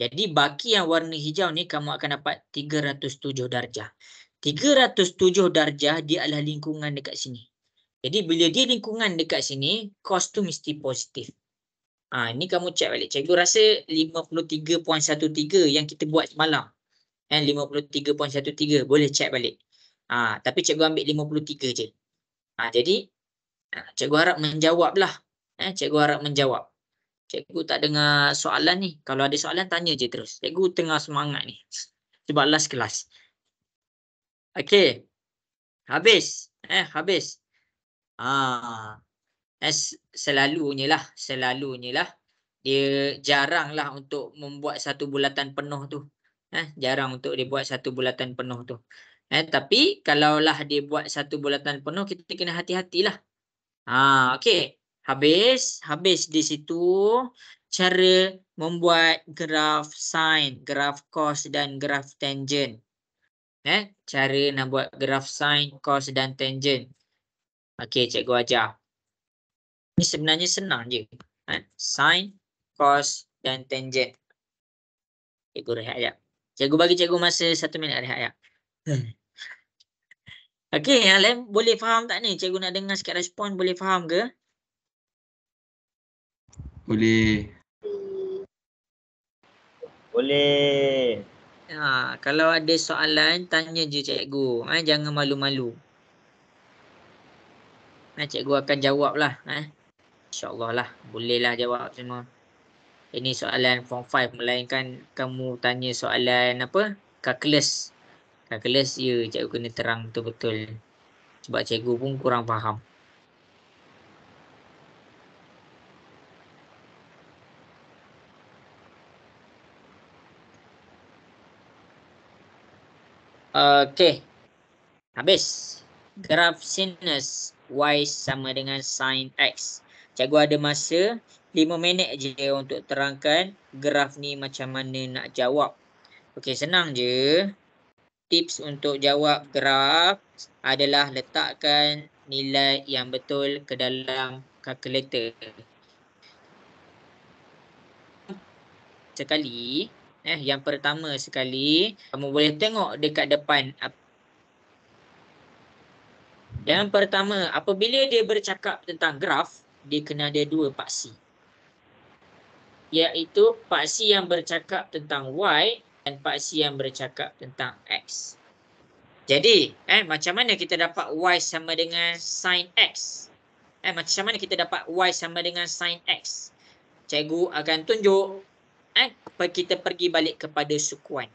Jadi baki yang warna hijau ni kamu akan dapat 307 darjah. 307 darjah dia adalah lingkungan dekat sini. Jadi bila dia lingkungan dekat sini, cos tu mesti positif. Ini kamu cek balik. Cikgu rasa 53.13 yang kita buat semalam. 53.13 boleh cek balik. Tapi cikgu ambil 53 je. Jadi cikgu harap menjawab lah. Cikgu harap menjawab. Cikgu tak dengar soalan ni. Kalau ada soalan tanya je terus. Cikgu tengah semangat ni. Sebab last kelas. Okey. Habis. Habis. Selalunya lah. Dia jarang lah untuk membuat satu bulatan penuh tu. Jarang untuk dia buat satu bulatan penuh tu. Tapi kalaulah dia buat satu bulatan penuh, kita kena hati-hatilah. Okey. Habis di situ cara membuat graf sin, graf cos dan graf tangent. Cara nak buat graf sin, cos dan tangent. Okey, cikgu ajar. Ini sebenarnya senang je. Sin, cos dan tangent. Cikgu rehat sekejap. Cikgu bagi cikgu masa 1 minit rehat sekejap. Okey, yang lain boleh faham tak ni? Cikgu nak dengar sikit respon, boleh faham ke? Boleh. Boleh. Kalau ada soalan, tanya je cikgu. Jangan malu-malu. Cikgu akan jawab lah. InsyaAllah lah. Boleh lah jawab semua. Ini soalan form 5. Melainkan kamu tanya soalan apa? Calculus. Calculus, ya cikgu kena terang betul-betul. Sebab cikgu pun kurang faham. Okey. Habis. Graf sinus Y sama dengan sin X. Cikgu ada masa 5 minit je untuk terangkan graf ni macam mana nak jawab. Okey, senang je. Tips untuk jawab graf adalah letakkan nilai yang betul ke dalam kalkulator. Sekali, yang pertama sekali, kamu boleh tengok dekat depan Yang pertama, apabila dia bercakap tentang graf, dia kena ada dua paksi. Iaitu paksi yang bercakap tentang Y dan paksi yang bercakap tentang X. Jadi, macam mana kita dapat Y sama dengan sin X? Macam mana kita dapat Y sama dengan sin X? Cikgu akan tunjuk, kita pergi balik kepada sukuan.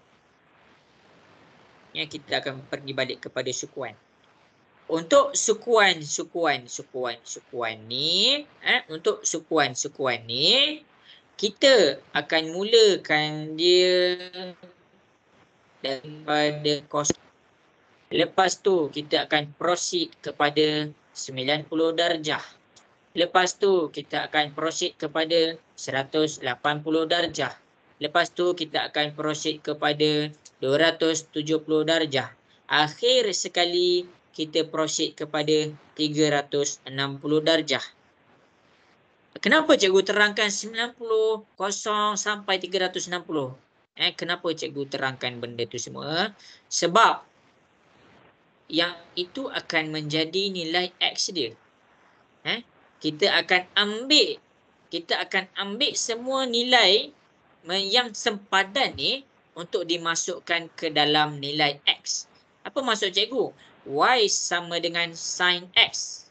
Kita akan pergi balik kepada sukuan. Untuk sukuan ni, untuk sukuan ni, kita akan mulakan dia daripada kos. Lepas tu kita akan proceed kepada 90 darjah. Lepas tu kita akan proceed kepada 180 darjah. Lepas tu kita akan proceed kepada 270 darjah. Akhir sekali kita proceed kepada 360 darjah. Kenapa cikgu terangkan 90, 0 sampai 360? Kenapa cikgu terangkan benda tu semua? Sebab yang itu akan menjadi nilai X dia. Kita akan ambil semua nilai yang sempadan ni untuk dimasukkan ke dalam nilai X. Apa maksud cikgu? Y sama dengan sin X.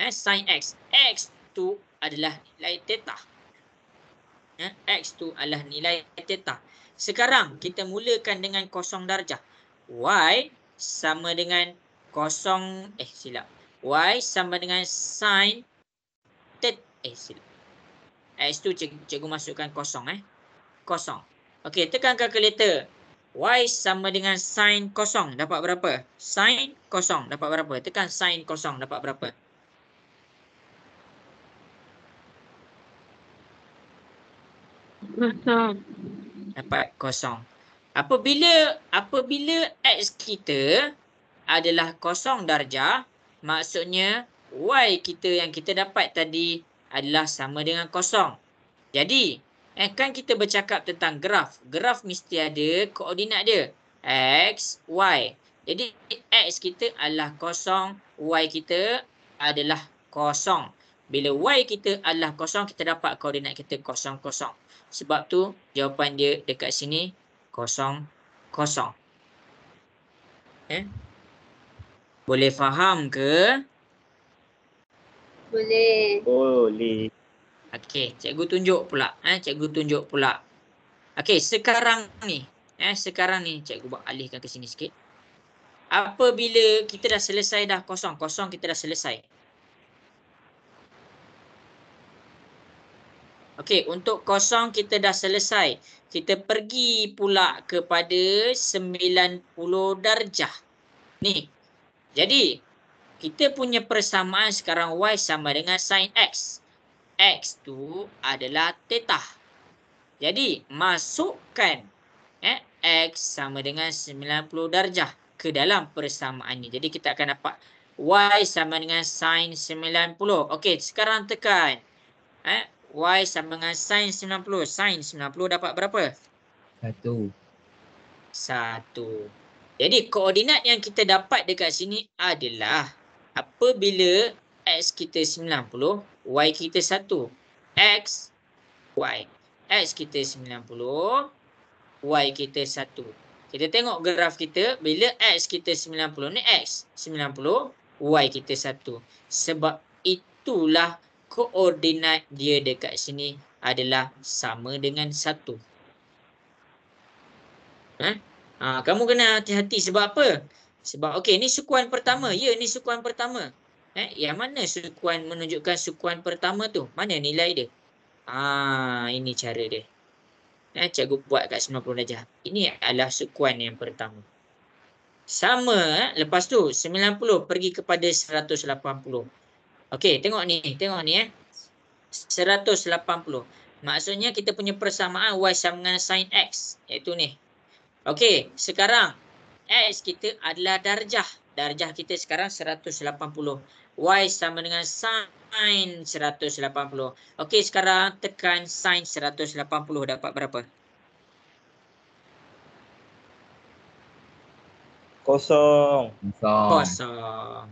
Sin X. X tu adalah nilai theta. X tu adalah nilai theta. Sekarang kita mulakan dengan 0 darjah. Y sama dengan 0, Y sama dengan sin theta. X tu cikgu masukkan 0. 0. Okey, tekan kalkulator. Y sama dengan sin 0 dapat berapa? Sin 0 dapat berapa? Tekan sin 0 dapat berapa? Kosong. Dapat 0. Apabila X kita adalah 0 darjah, maksudnya Y kita yang kita dapat tadi adalah sama dengan 0. Jadi, kan kita bercakap tentang graf. Graf mesti ada koordinat dia. X, Y. Jadi, X kita adalah 0, Y kita adalah 0. Bila Y kita adalah 0, kita dapat koordinat kita 0, 0. Sebab tu, jawapan dia dekat sini 0, 0. Boleh faham ke? Boleh. Boleh. Okey, cikgu tunjuk pula. Cikgu tunjuk pula. Okey, sekarang ni. Cikgu buat alihkan ke sini sikit. Apabila kita dah selesai dah 0, 0 kita dah selesai. Okey, untuk 0 kita dah selesai. Kita pergi pula kepada 90 darjah. Ni. Jadi, kita punya persamaan sekarang Y sama dengan sin X. X tu adalah theta. Jadi, masukkan X sama dengan 90 darjah ke dalam persamaan ni. Jadi, kita akan dapat Y sama dengan sin 90. Okey, sekarang tekan. Y sama dengan sin 90. Sin 90 dapat berapa? 1. 1. Jadi, koordinat yang kita dapat dekat sini adalah apabila X kita 90, Y kita 1. X, Y. X kita 90, Y kita 1. Kita tengok graf kita, bila X kita 90 ni X 90, Y kita 1. Sebab itulah koordinat dia dekat sini adalah sama dengan 1. Kamu kena hati-hati sebab apa? Sebab okey, ni sukuan pertama. Ya, ni sukuan pertama. Yang mana sukuan menunjukkan sukuan pertama tu? Mana nilai dia? Ini cara dia. Cikgu buat kat 90 darjah. Ini adalah sukuan yang pertama. Sama, lepas tu 90 pergi kepada 180. Okey, tengok ni. 180. Maksudnya kita punya persamaan Y sama dengan sin X. Iaitu ni. Okey, sekarang X kita adalah darjah. Darjah kita sekarang 180. Y sama dengan sin 180. Okey, sekarang tekan sin 180 dapat berapa? 0. 0. 0.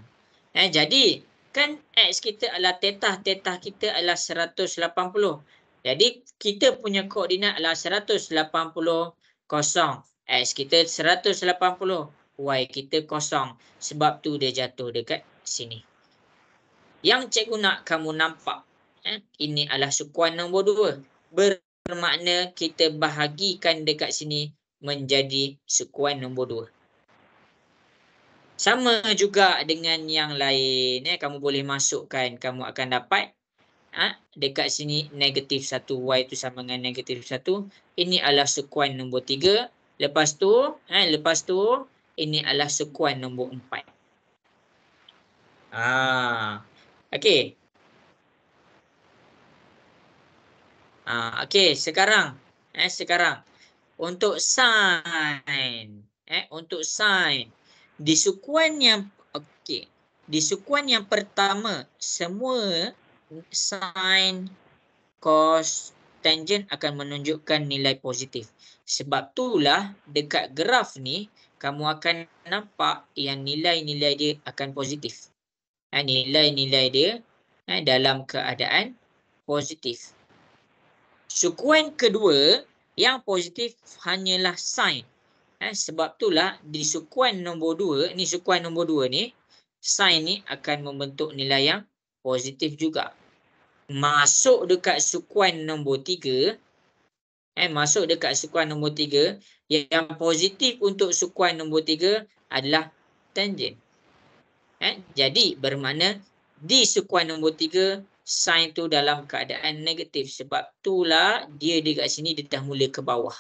Jadi kan X kita adalah theta kita adalah 180. Jadi kita punya koordinat adalah 180 kosong. X kita 180, Y kita kosong. Sebab tu dia jatuh dekat sini. Yang cikgu nak kamu nampak, ini adalah sukuan nombor 2. Bermakna kita bahagikan dekat sini menjadi sukuan nombor 2. Sama juga dengan yang lain. Kamu boleh masukkan, kamu akan dapat dekat sini negatif 1. Y itu sama dengan negatif 1. Ini adalah sukuan nombor 3. Lepas tu ini adalah sukuan nombor 4. Okey. Okey, sekarang untuk sin, di sukuan yang pertama semua sin, cos, tangent akan menunjukkan nilai positif. Sebab itulah dekat graf ni kamu akan nampak yang nilai-nilai dia akan positif. Nilai-nilai dia dalam keadaan positif. Sukuan kedua yang positif hanyalah sin. Sebab itulah di sukuan nombor 2, ni sukuan nombor 2 ni, sin ni akan membentuk nilai yang positif juga. Masuk dekat sukuan nombor 3, yang positif untuk sukuan nombor 3 adalah tangent. Jadi bermakna di sukuan nombor 3 sin tu dalam keadaan negatif. Sebab itulah dia dekat sini dia dah mula ke bawah.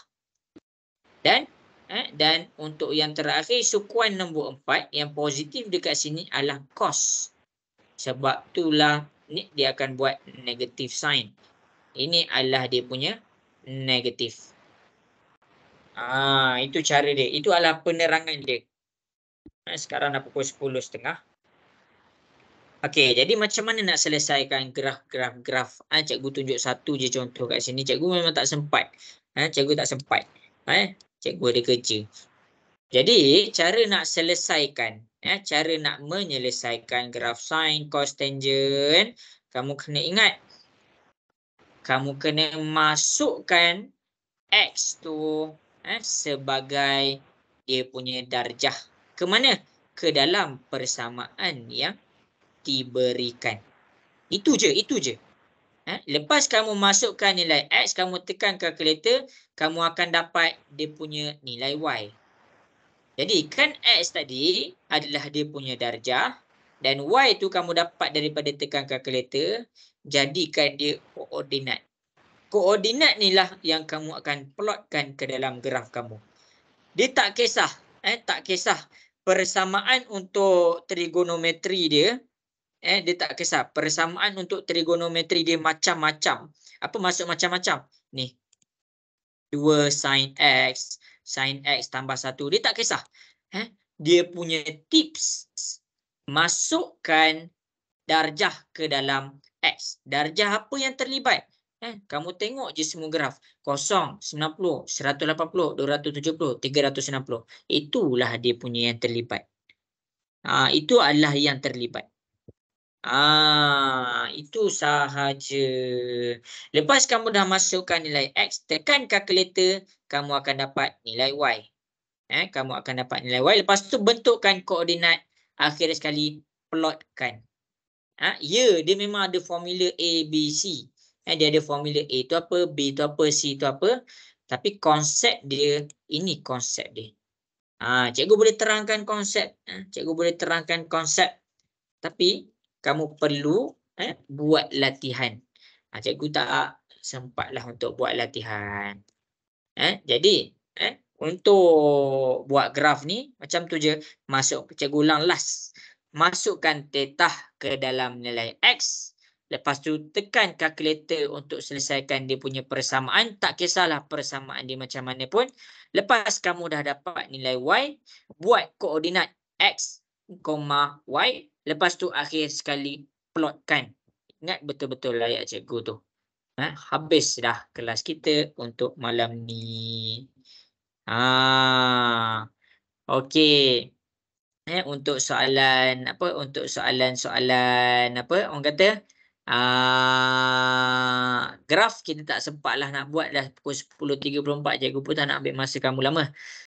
Dan untuk yang terakhir sukuan nombor 4 yang positif dekat sini adalah cos. Sebab itulah ni dia akan buat negatif sin. Ini adalah dia punya negatif. Itu cara dia. Itu adalah penerangan dia. Sekarang dah pukul 10.30. Okey, jadi macam mana nak selesaikan graf? Cikgu tunjuk satu je contoh kat sini. Cikgu memang tak sempat. Cikgu tak sempat. Cikgu ada kerja. Jadi, cara nak selesaikan, cara nak menyelesaikan graf sin, cos, tangent, kamu kena ingat. Kamu kena masukkan X tu sebagai dia punya darjah. Ke mana? Ke dalam persamaan yang diberikan. Itu je. Lepas kamu masukkan nilai X, kamu tekan kalkulator, kamu akan dapat dia punya nilai Y. Jadi kan X tadi adalah dia punya darjah dan Y tu kamu dapat daripada tekan kalkulator, jadikan dia koordinat. Koordinat ni lah yang kamu akan plotkan ke dalam graf kamu. Dia tak kisah, persamaan untuk trigonometri dia. Dia tak kisah. Persamaan untuk trigonometri dia macam-macam. Apa maksud macam-macam? Ni. 2 sin X tambah 1. Dia tak kisah. Dia punya tips. Masukkan darjah ke dalam X. Darjah apa yang terlibat? Kamu tengok je semua graf. 0, 90, 180, 270, 360. Itulah dia punya yang terlibat. Itu adalah yang terlibat. Itu sahaja. Lepas kamu dah masukkan nilai X, tekan kalkulator, kamu akan dapat nilai Y. Kamu akan dapat nilai Y. Lepas tu bentukkan koordinat. Akhir sekali, plotkan. Dia memang ada formula A, B, C. Dia ada formula A tu apa, B tu apa, C tu apa. Tapi konsep dia, ini konsep dia. Cikgu boleh terangkan konsep. Tapi kamu perlu buat latihan. Cikgu tak sempatlah untuk buat latihan. Jadi untuk buat graf ni macam tu je. Cikgu ulang last. Masukkan theta ke dalam nilai X. Lepas tu tekan kalkulator untuk selesaikan dia punya persamaan. Tak kisahlah persamaan dia macam mana pun. Lepas kamu dah dapat nilai Y, buat koordinat X, Y. Lepas tu akhir sekali plotkan. Ingat betul-betul ayat cikgu tu. Habis dah kelas kita untuk malam ni. Okey. Untuk soalan apa? Untuk soalan-soalan apa? Orang kata graf kita tak sempat lah nak buat dah pukul 10.34. Cikgu pun tak nak ambil masa kamu lama.